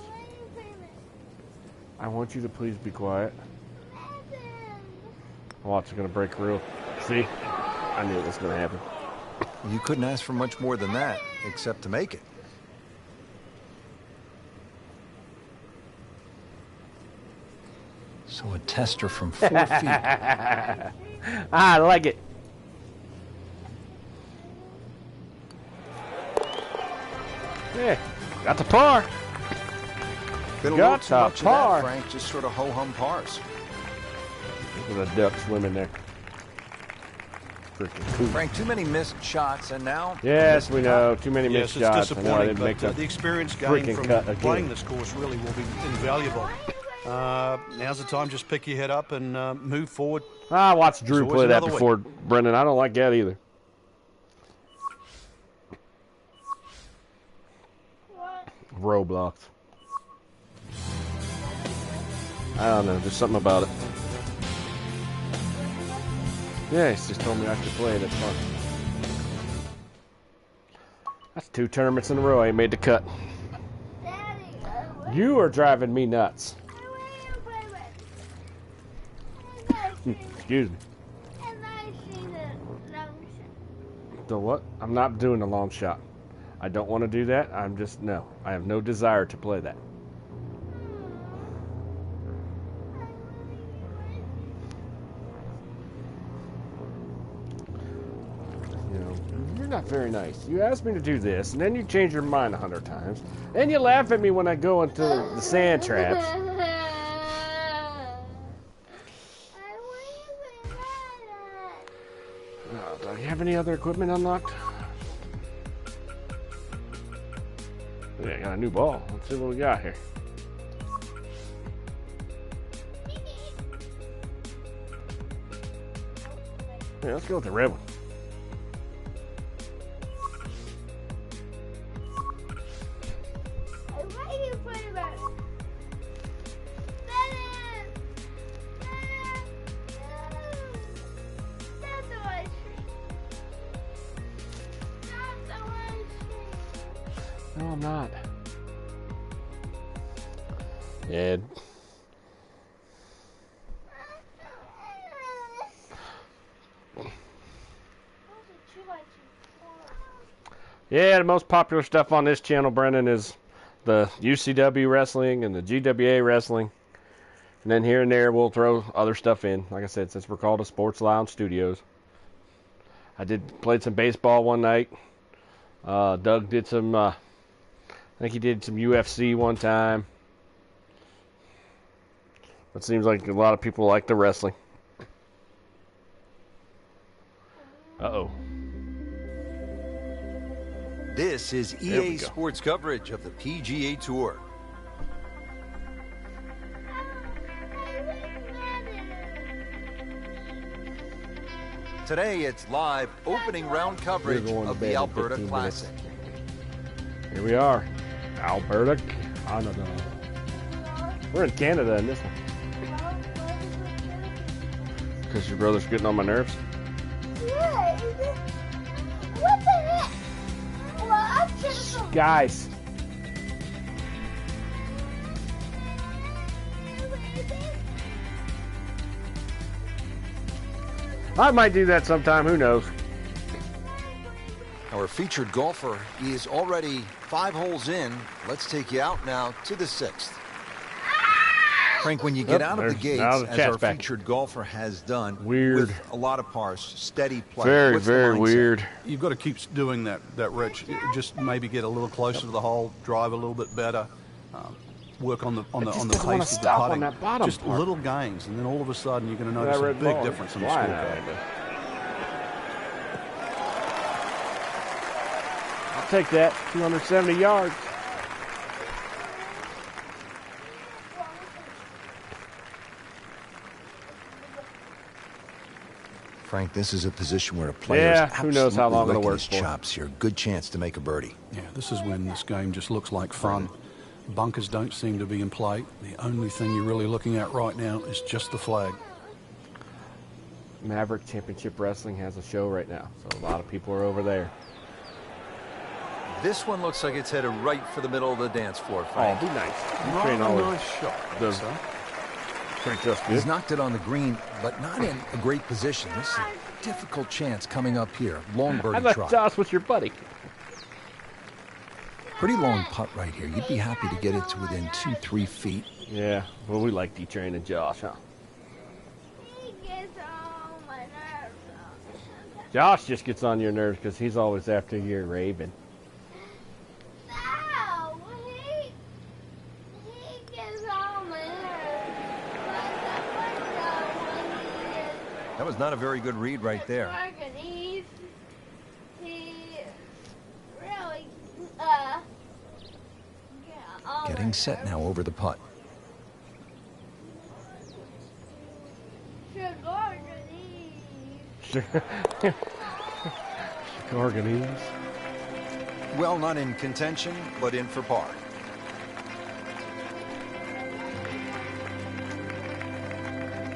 I want you to please be quiet. Watch, it's going to break through. See? I knew it was going to happen. You couldn't ask for much more than that, except to make it. So a tester from 4 feet. I like it. Yeah, got the par. Been a Got little too much the par. of that, Frank. Just sort of ho-hum pars. Look at the duck swimming there. Freaking cool. Frank, too many missed shots, and now... Yes, we know. Too many missed Yes, shots. it's I know I disappointing, didn't make but the the experience gained freaking from cut again. playing this course really will be invaluable. Now's the time. Just pick your head up and move forward. I watched Drew There's play that always before, Brendan. I don't like that either. Roblox. I don't know. There's something about it. Yeah, he's just told me I should play it. It's fun. That's 2 tournaments in a row I ain't made the cut. You are driving me nuts. Excuse me. The what? I'm not doing a long shot. I don't want to do that. I'm just, no. I have no desire to play that. You know, you're not very nice. You asked me to do this, and then you change your mind 100 times. And you laugh at me when I go into the sand traps. Do you have any other equipment unlocked? Yeah, I got a new ball. Let's see what we got here. Yeah, let's go with the red one. No, I'm not. Ed. Yeah, the most popular stuff on this channel, Brendan, is the UCW wrestling and the GWA wrestling. And then here and there, we'll throw other stuff in. Like I said, since we're called a Sports Lounge Studios. I played some baseball one night. Doug did some, I think he did some UFC one time. It seems like a lot of people like the wrestling. Uh-oh. This is EA Sports coverage of the PGA Tour. Today, it's live opening round coverage of the Alberta Classic. Here we are, Alberta, Canada. We're in Canada in this one. Because your brother's getting on my nerves? Yeah, what the heck? Well, I'm just Guys. I might do that sometime, who knows? Our featured golfer is already 5 holes in. Let's take you out now to the 6th. Frank, when you get out of the gates, as our featured golfer has done, with a lot of pars, steady play. Very, very weird. You've got to keep doing that, Rich. Just maybe get a little closer to the hole, drive a little bit better, work on the pace of the putting. Just little gains, and then all of a sudden you're going to notice a big difference in the scorecard. I'll take that. 270 yards. Frank, this is a position where a player is who knows how long it'll work his for. chops here. Good chance to make a birdie. Yeah, this is when this game just looks like fun. Bunkers don't seem to be in play. The only thing you're really looking at right now is just the flag. Maverick Championship Wrestling has a show right now, so a lot of people are over there. This one looks like it's headed right for the middle of the dance floor, Frank. Oh, be nice. Not a nice shot. Does so. just good. He's knocked it on the green, but not in a great position. This is a difficult chance coming up here. Long I birdie thought try. Josh was your buddy. Pretty long putt right here. You'd be happy to get it to within 2-3 feet. Yeah, well, we like D-Train and Josh, huh? He gets on my nerves. Josh just gets on your nerves because he's always after your Raven. No, he gets on my nerves. That was not a very good read right there. He really, Getting set now over the putt. Organize. Well, not in contention, but in for par.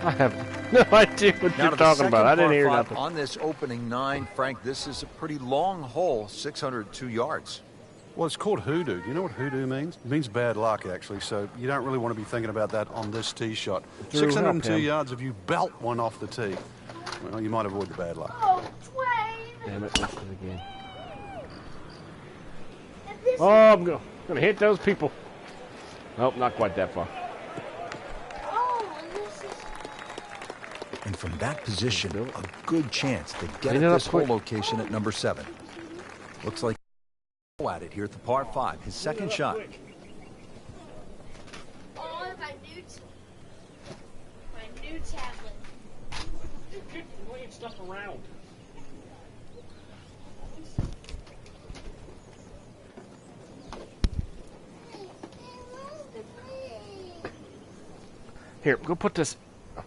I have no idea what Now you're to the talking second about. I didn't par hear five nothing. on this opening 9, Frank. This is a pretty long hole, 602 yards. Well, it's called hoodoo. You know what hoodoo means? It means bad luck, actually, so you don't really want to be thinking about that on this tee shot. Drew, 602 help him. yards, if you belt one off the tee, well, you might avoid the bad luck. Oh, Dwayne. Damn it, missed it again. Oh, I'm gonna hit those people. Nope, not quite that far. Oh, this is. And from that position, a good chance to get Clean at it up this hole quick. location at number 7. Looks like he'll at it here at the par 5. His second shot. Oh, my new tablet. Laying stuff around. Here, go put this. Get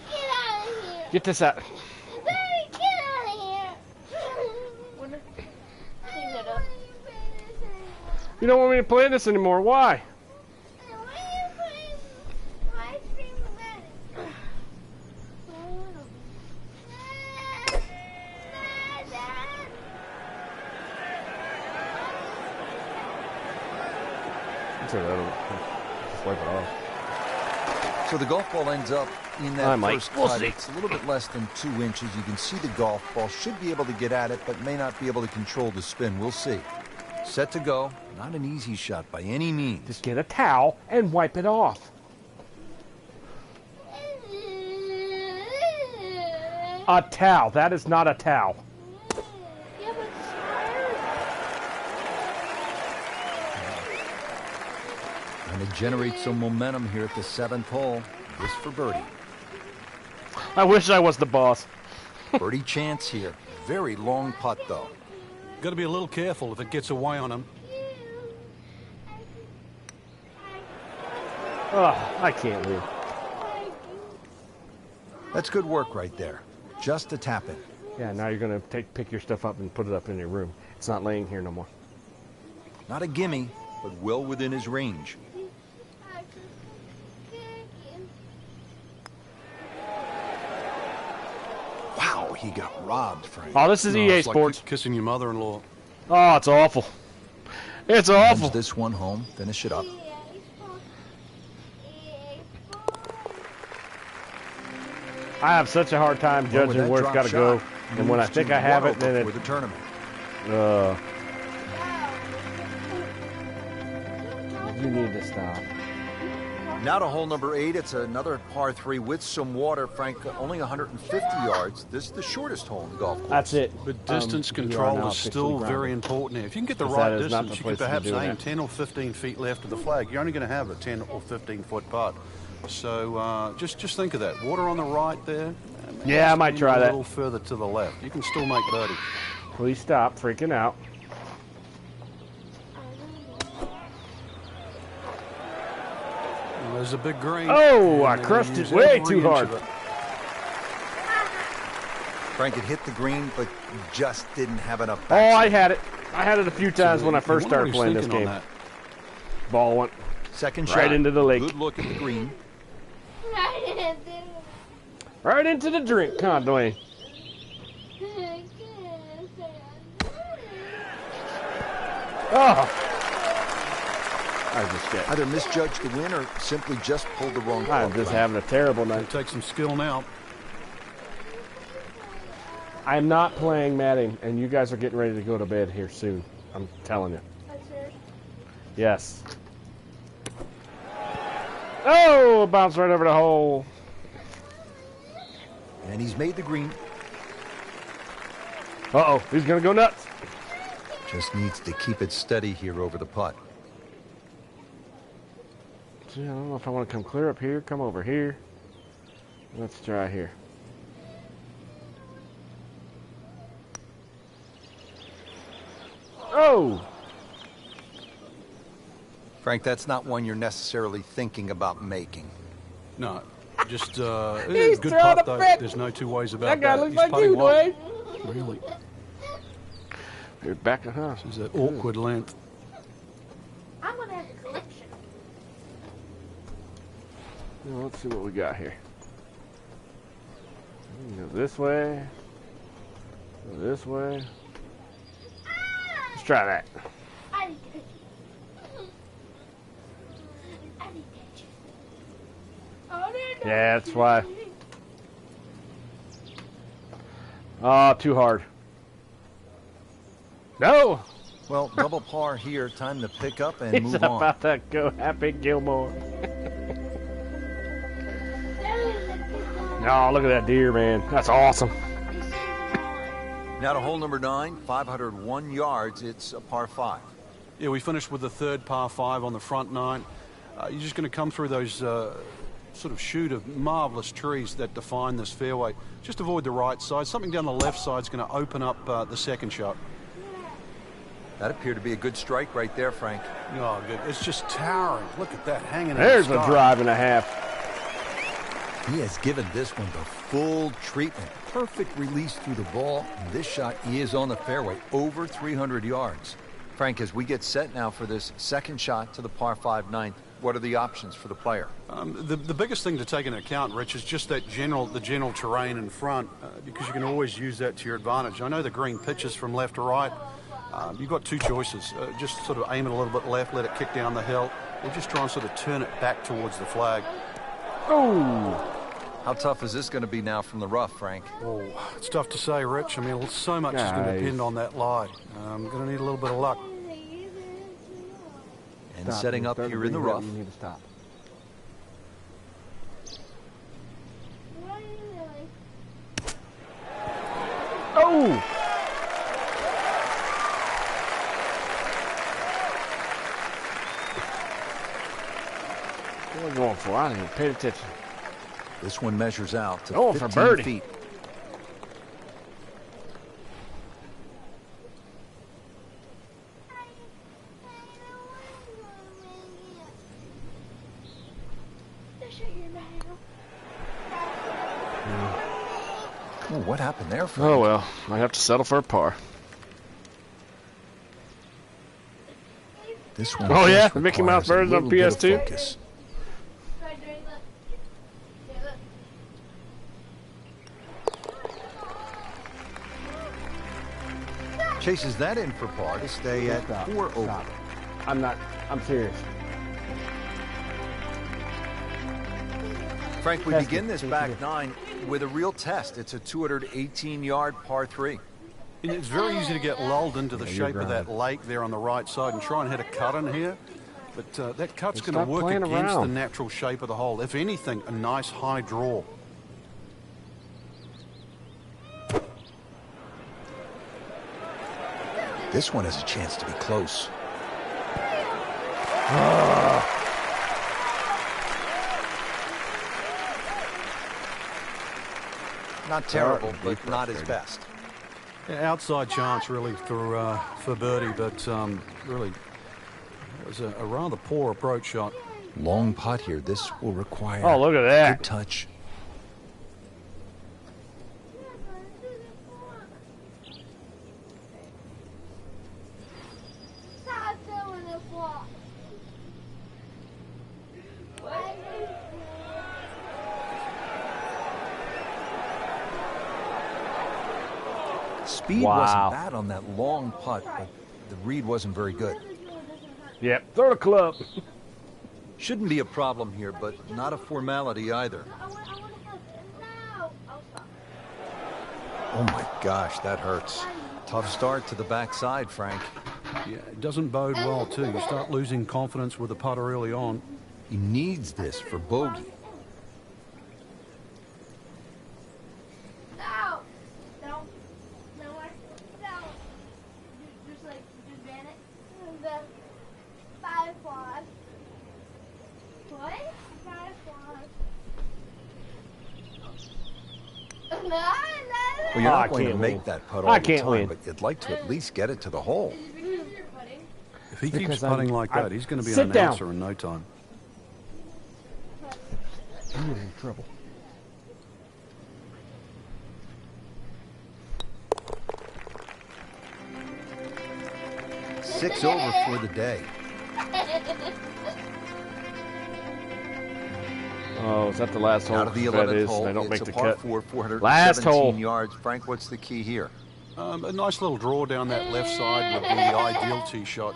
out of here. Get this out. Baby, get out of here. Clean it up. You don't want me to play this anymore. Why? Why are you putting my cream in it? It's just wipe it off. So the golf ball ends up in Hi, that Mike. first We'll cut. see. It's a little bit less than 2 inches. You can see the golf ball. Should be able to get at it, but may not be able to control the spin. We'll see. Set to go. Not an easy shot by any means. Just get a towel and wipe it off. A towel. That is not a towel. Yeah, but Trying to generate some momentum here at the 7th hole. This for birdie. I wish I was the boss. Birdie chance here. Very long putt, though. Got to be a little careful if it gets away on him. Oh, I can't win. That's good work right there. Just a tap in. Yeah, now you're gonna pick your stuff up and put it up in your room. It's not laying here no more. Not a gimme, but well within his range. Wow, he got robbed, Frank. Oh, this is No, EA it's like Sports. kissing your mother-in-law. Oh, it's awful. It's awful. Punch this one home, finish it up. I have such a hard time Well, with judging that where it's drop got to go, shot, and when I moves think to I have one it, then over it. for the tournament. You need to stop. Now to hole number 8. It's another par 3 with some water, Frank. Only 150 yards. This is the shortest hole in the golf course. That's it. But distance You are control now is still officially very grounded. important here. If you can get the Because right that is not the distance, you place could to perhaps do aim that. 10 or 15 feet left of the flag. You're only going to have a 10 or 15-foot putt. So just think of that. Water on the right there. Yeah, I might try A that. little further to the left. You can still make birdie. Please stop freaking out. And there's a big green. Oh, And I they're crushed gonna it use way every too inch hard. of it. Frank had hit the green, but just didn't have enough Oh, backswing. I had it. I had it a few times when I first started playing this game. Ball went Second shot. right into the lake. Good look at the green. Right into the drink. Come on, Dwayne. Oh. I just Either misjudged the win or simply just pulled the wrong I'm club. just having a terrible night. Take some skill now. I'm not playing Madden, and you guys are getting ready to go to bed here soon. I'm telling you. Yes. Oh, bounced right over the hole. And he's made the green. Uh-oh, he's going to go nuts. Just needs to keep it steady here over the putt. See, I don't know if I want to come clear up here. Come over here. Let's try here. Oh! Frank, that's not one you're necessarily thinking about making. No, just He's good throwing putt a though. fit. There's no two ways about That guy looks He's like putting you, well. Dwayne. Really, You're back at huh? this is that awkward length. I'm gonna have a collection. Well, let's see what we got here. Go this way. Go this way. Let's try that. I need cookies. I need cookies. Oh, Yeah, that's why. Oh, too hard. No! Well, double par here. Time to pick up and He's move on. about to go Happy Gilmore. Oh, look at that deer, man. That's awesome. Now to hole number 9, 501 yards. It's a par 5. Yeah, we finished with the third par 5 on the front 9. You're just going to come through those sort of chute of marvelous trees that define this fairway. Just avoid the right side. Something down the left side is going to open up the second shot. That appeared to be a good strike right there, Frank. Oh, good. It's just towering. Look at that hanging in There's the a sky. drive and a half. He has given this one the full treatment. Perfect release through the ball. And this shot is on the fairway, over 300 yards. Frank, as we get set now for this second shot to the par 5 ninth, what are the options for the player? The biggest thing to take into account, Rich, is just that general terrain in front, because you can always use that to your advantage. I know the green pitches from left to right. You've got two choices. Just sort of aim it a little bit left, let it kick down the hill, or just try and sort of turn it back towards the flag. Oh! How tough is this going to be now from the rough, Frank? Oh, it's tough to say, Rich. I mean, so much is going to depend on that lie. I'm going to need a little bit of luck. And Stop. setting up here in the rough. You need to stop. Oh! What are we going for? I didn't even pay attention. This one measures out to Going for 15 birdie. feet. Oh, what happened there, Frank? Oh well, might have to settle for a par. This one Oh, yeah? just The Mickey Mouse requires a version on little bit of PS2? focus. Chases that in for par to stay at Stop. 4 over. Stop. I'm serious. Frank, we Test begin it. this See if back you- 9 with a real test. It's a 218-yard par 3. And it's very easy to get lulled into the you're shape of that lake there on the right side and try and hit a cut in here. But that cut's going to Stop work playing against the around. natural shape of the hole. If anything, a nice high draw. This one has a chance to be close. Not terrible, but not his best. Yeah, outside chance really for birdie, but really it was a rather poor approach shot. Long putt here. This will require Oh, look at that. good touch. speed wasn't bad on that long putt, but the read wasn't very good. Yep, throw the club. Shouldn't be a problem here, but not a formality either. Oh my gosh, that hurts. Tough start to the backside, Frank. Yeah, it doesn't bode well, too. You start losing confidence with the putter early on. He needs this for bogey. No! No. No, no. Just ban it. The 5 quad. What? 5 quad. No. Well, you're not going to make that putt all the time, win. but you'd like to at least get it to the hole. If he keeps putting like that, he's going to be an announcer in no time. You're in trouble. Six over for the day. Oh, is that the last hole? Out of the 11th hole, they don't it's make a the par cut. 4, 417 Last hole. yards. Frank, what's the key here? A nice little draw down that left side would be the ideal tee shot.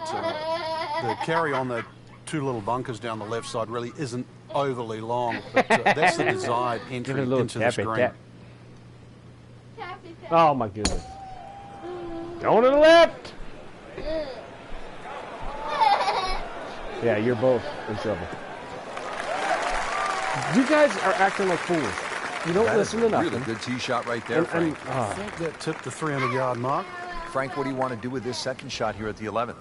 The carry on the 2 little bunkers down the left side really isn't overly long, but that's the desired entry into the screen. Oh my goodness. Going to the left. Yeah, you're both in trouble. You guys are acting like fools. You don't listen to nothing. Really good tee shot right there, Frank. I think that tipped the 300-yard mark. Frank, what do you want to do with this second shot here at the 11th?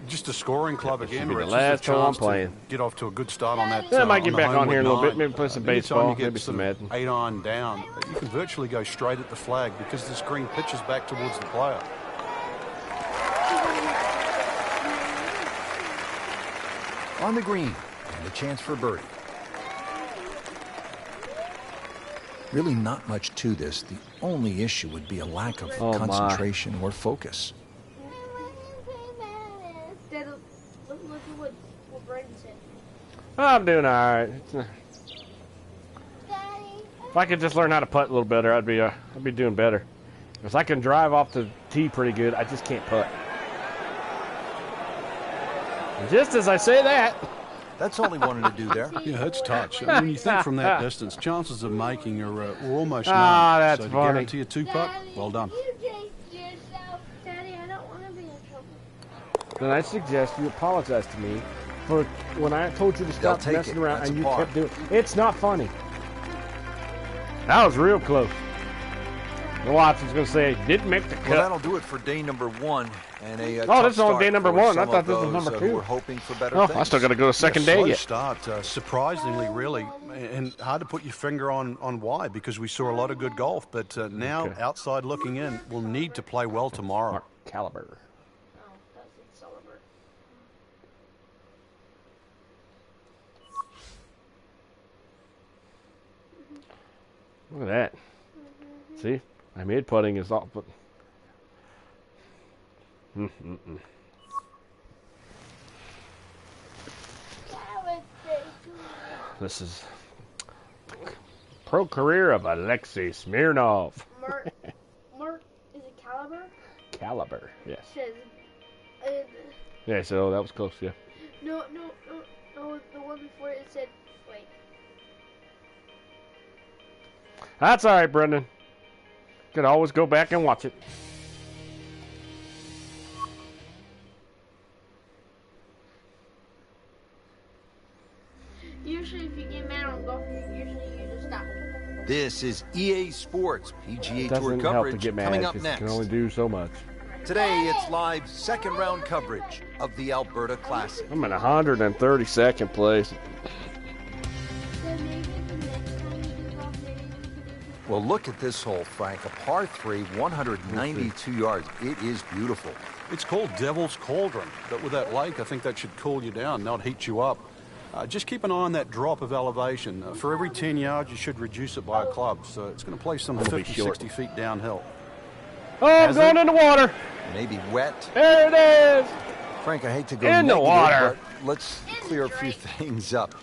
Just a scoring club again. Be the last hole I'm playing. Get off to a good start on that. I might get back on here in a little bit. Maybe play some baseball. Maybe some Madden. 8-iron down. You can virtually go straight at the flag because the screen pitches back towards the player. On the green, and a chance for birdie. Really not much to this. The only issue would be a lack of concentration or focus. I'm doing all right. If I could just learn how to putt a little better, I'd be doing better. Because I can drive off the tee pretty good, I just can't putt. And just as I say that, that's all he wanted to do there. Yeah, it's touch. When you think from that distance, chances of making are almost none. Ah, that's so to funny. guarantee a 2-putt, well done. Daddy, I don't want to be in trouble. Then I suggest you apologize to me for when I told you to stop messing around and you kept doing it. It's not funny. That was real close. The Watson's going to say, didn't make the cut. Well, that'll do it for day number 1. And a this is only day number 1. I thought this was number 2. We're hoping for better I things. still got to go to second day yet. Start, surprisingly, really, and hard to put your finger on why, because we saw a lot of good golf, but now outside looking in, we'll need to play well tomorrow. Mark Caliber. Look at that. See? I made putting is all, but This is pro career of Alexei Smirnov. Mark, is it Caliber? Caliber, yes. Says, Yeah, so that was close, yeah. No, the one before it said, wait. That's all right, Brendan. Could always go back and watch it. Usually if you get mad on golf, usually you just stop. This is EA Sports PGA Tour Doesn't help to coverage get mad, coming up 'cause next. You can only do so much. Today it's live second round coverage of the Alberta Classic. I'm in 132nd place. Well, look at this hole, Frank. A par 3, 192 yards. It is beautiful. It's called Devil's Cauldron, but with that lake, I think that should cool you down, not heat you up. Just keep an eye on that drop of elevation. For every 10 yards, you should reduce it by a club. So it's going to play some 50, 60 feet downhill. Oh, I'm going in the water. Maybe wet. There it is. Frank, I hate to go in negative, the water. but let's clear a few things up.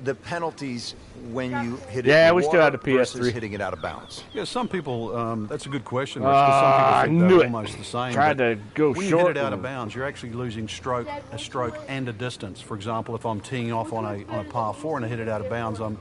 the penalties when you hit it Yeah, in we the still water have the PS3. versus hitting it out of bounds? Yeah, some people, that's a good question, Rich, 'cause some people I think knew they're it. almost the same. Tried but to go when you short hit it out of and- bounds, you're actually losing a stroke and a distance. For example, if I'm teeing off on a par 4 and I hit it out of bounds, I'm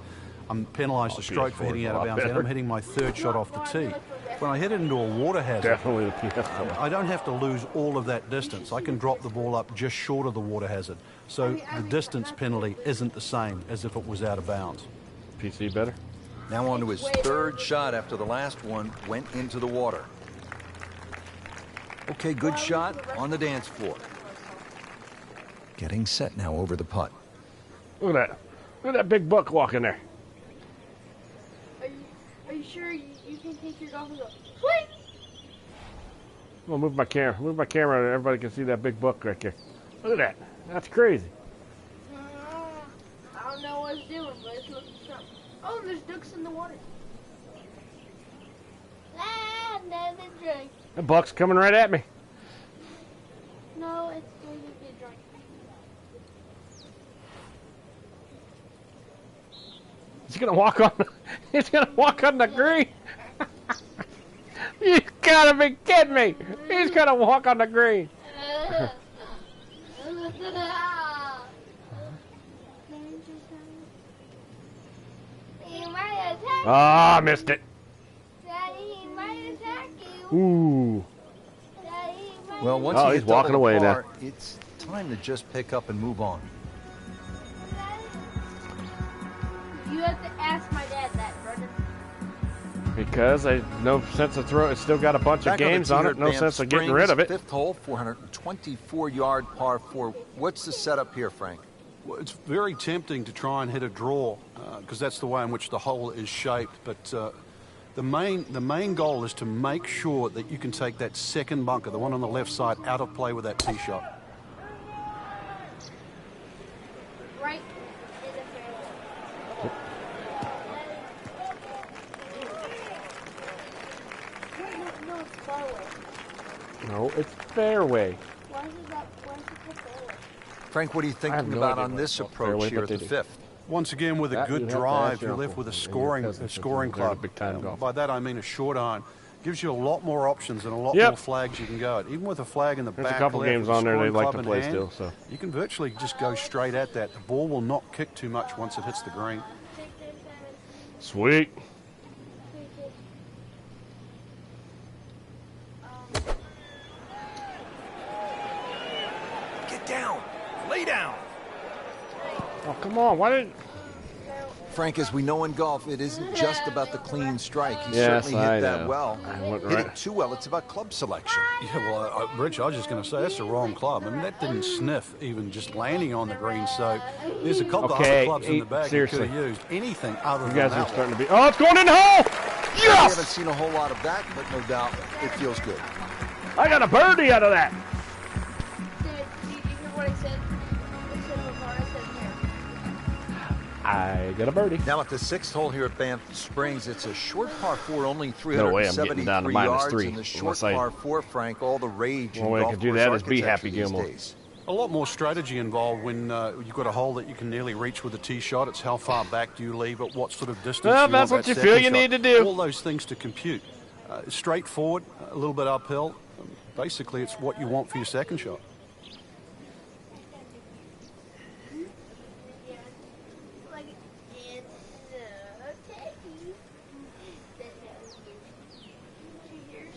penalised a stroke for hitting out of bounds, and I'm hitting my third shot off the tee. When I hit it into a water hazard, Definitely the PS4. I don't have to lose all of that distance. I can drop the ball up just short of the water hazard. So the distance penalty isn't the same as if it was out of bounds. PC better? Now on to his third shot after the last one went into the water. Okay, good shot on the dance floor. Getting set now over the putt. Look at that. Look at that big buck walking there. Are you sure you can take your golf and go, swing? I'm gonna move my camera. Move my camera and everybody can see that big buck right there. Look at that. That's crazy. I don't know what it's doing, but it's looking something. Oh, and there's ducks in the water. Ah, another drink. The buck's coming right at me. No, it's going to be a drink. He's gonna walk on. He's gonna walk on the green. You gotta be kidding me. He's gonna walk on the green. Ah, missed it. Daddy, he might attack you. Ooh. Daddy, he might. Well, once Oh, you he's hit double walking the away now. par, it's time to just pick up and move on. You have to ask my dad that, brother. Because I no sense of throw. It's still got a bunch of Back games on on the it. tee No at Banff sense of getting Springs, rid of it. Fifth hole, 424-yard par 4. What's the setup here, Frank? Well, it's very tempting to try and hit a draw because that's the way in which the hole is shaped. But the main goal is to make sure that you can take that second bunker, the one on the left side, out of play with that tee shot. Right in the fairway. No, it's far away. No, it's fairway. Why is it that? Why is it called fairway? Frank, what are you I have thinking no about idea on what this it's called. approach Fairway, here but at the they do. fifth? Once again, with a That good you'd have to drive, ask your you're left uncle with a and your scoring cousin, since scoring they're a club. big-time golfer. By that I mean a short iron. Gives you a lot more options and a lot Yep. more flags you can go at. Even with a flag in the There's a back couple left games with a on there they scoring like club to in play hand, still, so. you can virtually just go straight at that. The ball will not kick too much once it hits the green. Sweet. Get down. Lay down. Oh, come on. Why didn't... Frank, as we know in golf, it isn't just about the clean strike. He Yes, certainly I hit that know. well. I went Hit right- it too well. It's about club selection. Yeah, well, Rich, I was just going to say that's the wrong club. I mean, that didn't sniff even just landing on the green. So there's a couple of Okay, other clubs in the bag you could seriously. have used. Anything other You than guys that are one. starting to be... Oh, it's going in the hole! We haven't Yes! seen a whole lot of that, but no doubt it feels good. I got a birdie out of that. Did you hear what I said? Instead of a bar, I said hair. I got a birdie. Now at the sixth hole here at Banff Springs, it's a short par 4, only No way I'm getting 373 down to yards. -3 And the short unless I- par 4, Frank, all the rage in Only way I golf can do course that is be architecture Happy these Gilmore. days. A lot more strategy involved when you've got a hole that you can nearly reach with a tee shot. It's how far back do you leave it, what sort of distance Well, you that's want what that you feel second you shot. need to do. All those things to compute. Straightforward, a little bit uphill. Basically, it's what you want for your second shot. Like, it's so tasty. Cheers.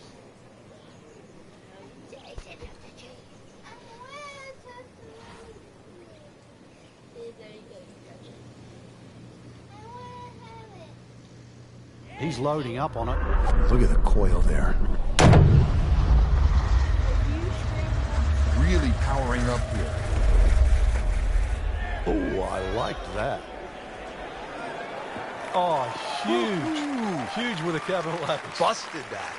He's loading up on it. Look at the coil there. Really powering up here. Oh, I liked that. Oh, huge. Huge with a capital F. Busted that.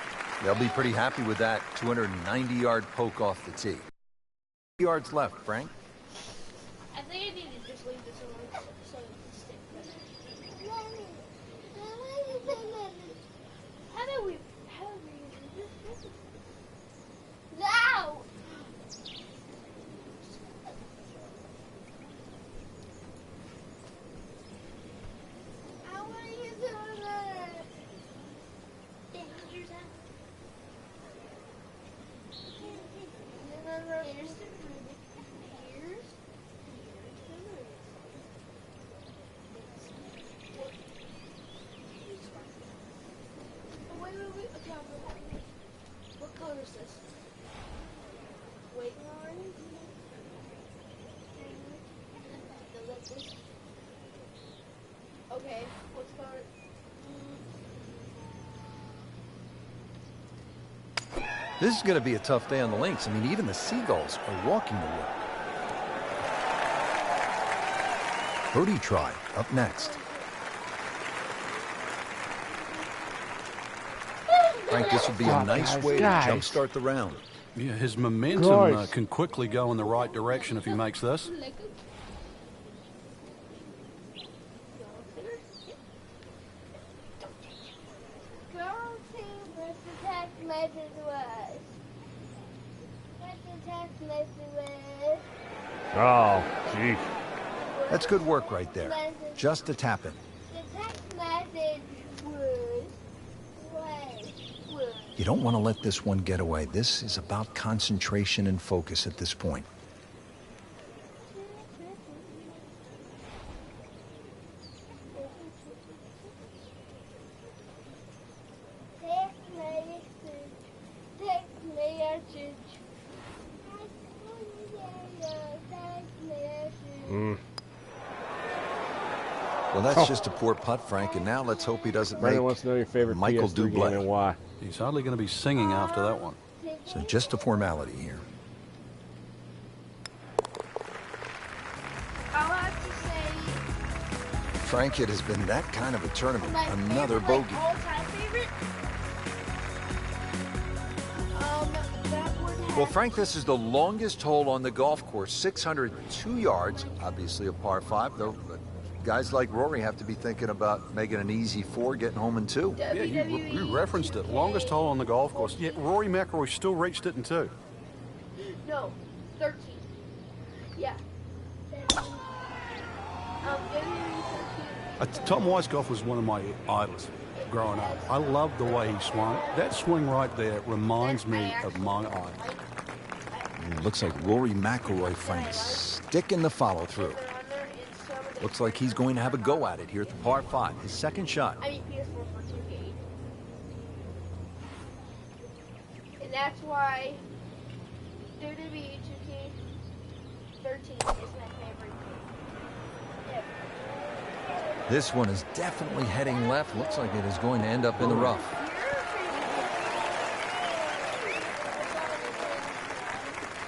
They'll be pretty happy with that 290-yard poke off the tee. Yards left, Frank. I think I need to just leave this alone so it can stick. How do we do this? No! this. Okay, what's going on? This is going to be a tough day on the links. I mean, even the seagulls are walking to work. Birdie try up next. Frank, this would be a nice way to jumpstart the round. Yeah, his momentum can quickly go in the right direction if he makes this. Oh, gee. That's good work right there. Just a tap in. You don't want to let this one get away. This is about concentration and focus at this point. Well, that's just a poor putt, Frank, and now let's hope he doesn't make wants to know your favorite Michael PS3 game and why. He's hardly going to be singing after that one. So just a formality here. I'll have to say, Frank, it has been that kind of a tournament. my Another favorite, bogey. like, all-time favorite. That would have Well, Frank, this is the longest hole on the golf course, 602 yards, obviously a par 5, though. But guys like Rory have to be thinking about making an easy 4, getting home in 2. Yeah, you referenced it. Longest hole on the golf course. Yet Rory Mcilroy still reached it in 2. No, 13. Yeah. Tom Weisskopf was one of my idols growing up. I loved the way he swung. That swing right there reminds me of my idol. Looks like Rory McIlroy, Frank, sticking the follow-through. Looks like he's going to have a go at it here at the par 5. His second shot. I mean, PS4 for 2K. And that's why WWE 2K13 is my favorite game. Yeah. This one is definitely heading left. Looks like it is going to end up in the rough.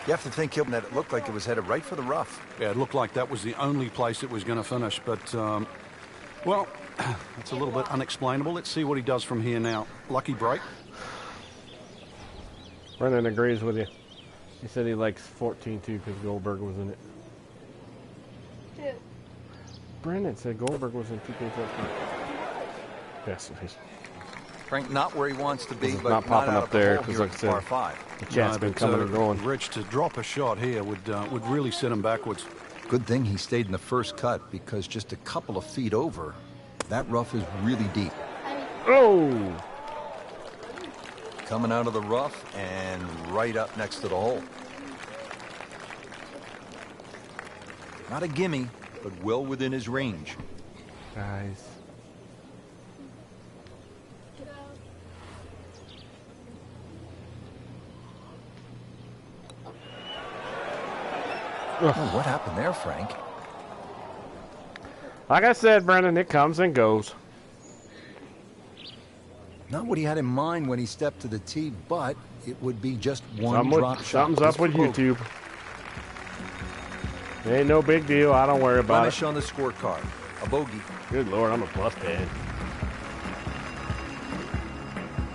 You have to think, Hilton, that it looked like it was headed right for the rough. Yeah, it looked like that was the only place it was going to finish. But, well, it's a little bit unexplainable. Let's see what he does from here now. Lucky break. Brendan agrees with you. He said he likes 14 too because Goldberg was in it. Two. Brendan said Goldberg was in 2K14. Yes, he's Frank, not where he wants to be, but not popping out up of the there hole because, here like I at said, par 5. the chat's been coming and going. Rich, to drop a shot here would really set him backwards. Good thing he stayed in the first cut because just a couple of feet over, that rough is really deep. Oh! Coming out of the rough and right up next to the hole. Not a gimme, but well within his range. Guys. Oh, what happened there, Frank? Like I said, Brendan, it comes and goes. Not what he had in mind when he stepped to the tee, but it would be just one drop shot. Something's up with YouTube. It ain't no big deal. I don't worry about Blemish it. on the scorecard. A bogey. Good Lord, I'm a busthead.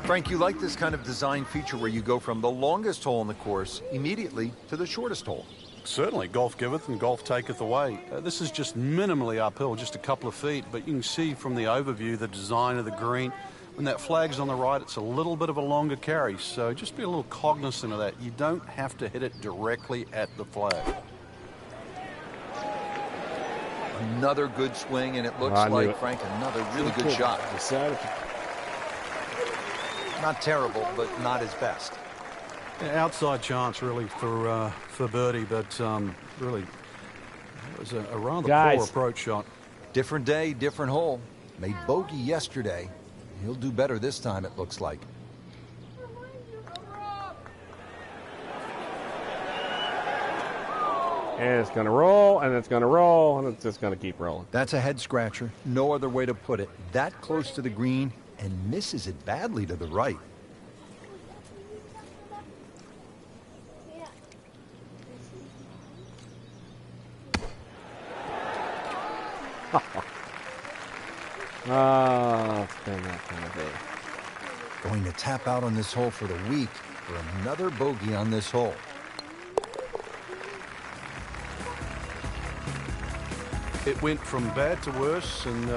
Frank, you like this kind of design feature where you go from the longest hole in the course immediately to the shortest hole. Certainly, golf giveth and golf taketh away. This is just minimally uphill, just a couple of feet, but you can see from the overview the design of the green. When that flag's on the right, it's a little bit of a longer carry, so just be a little cognizant of that. You don't have to hit it directly at the flag. Another good swing, and it looks like, Frank, another really good shot. Not terrible, but not his best. Yeah, outside chance, really, for birdie, but really, it was a rather poor approach shot. Different day, different hole. Made bogey yesterday. He'll do better this time, it looks like. And it's going to roll, and it's going to roll, and it's just going to keep rolling. That's a head scratcher. No other way to put it. That close to the green and misses it badly to the right. It's been that kind of day. Going to tap out on this hole for the week for another bogey on this hole. It went from bad to worse, and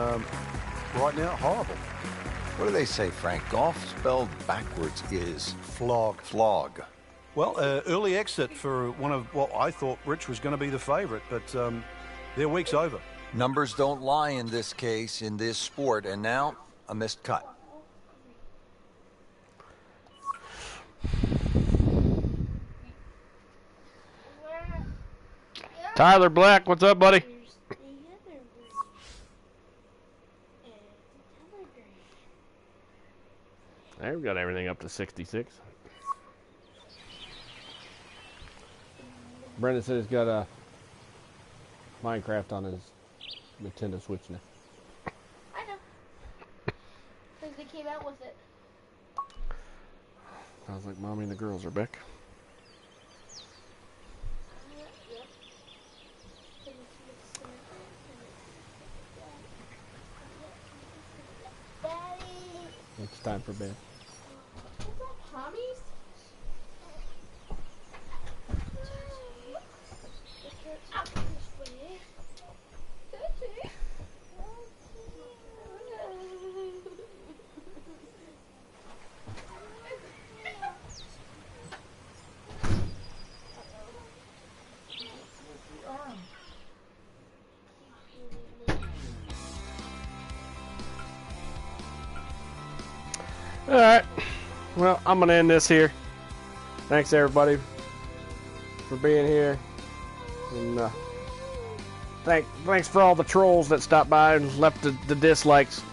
right now, horrible. What do they say, Frank? Golf spelled backwards is Flog. flog. Well, early exit for one of what I thought Rich was going to be the favorite, but their week's over. Numbers don't lie in this case, in this sport, and now a missed cut. Tyler Black, what's up, buddy? Hey, we've got everything up to 66. Brendan said he's got a Minecraft on his Nintendo Switch now. I know. Because they came out with it. Sounds like Mommy and the girls are back. It's time for bed. Hobbies? Alright, well, I'm going to end this here. Thanks, everybody, for being here. And thanks for all the trolls that stopped by and left the dislikes.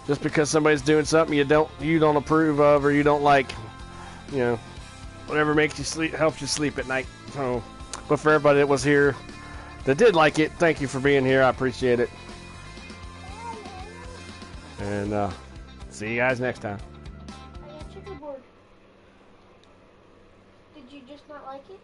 Just because somebody's doing something you don't approve of or you don't like, you know, whatever makes you sleep, helps you sleep at night. So, but for everybody that was here that did like it, thank you for being here. I appreciate it. And see you guys next time. I got checkerboard. Did you just not like it?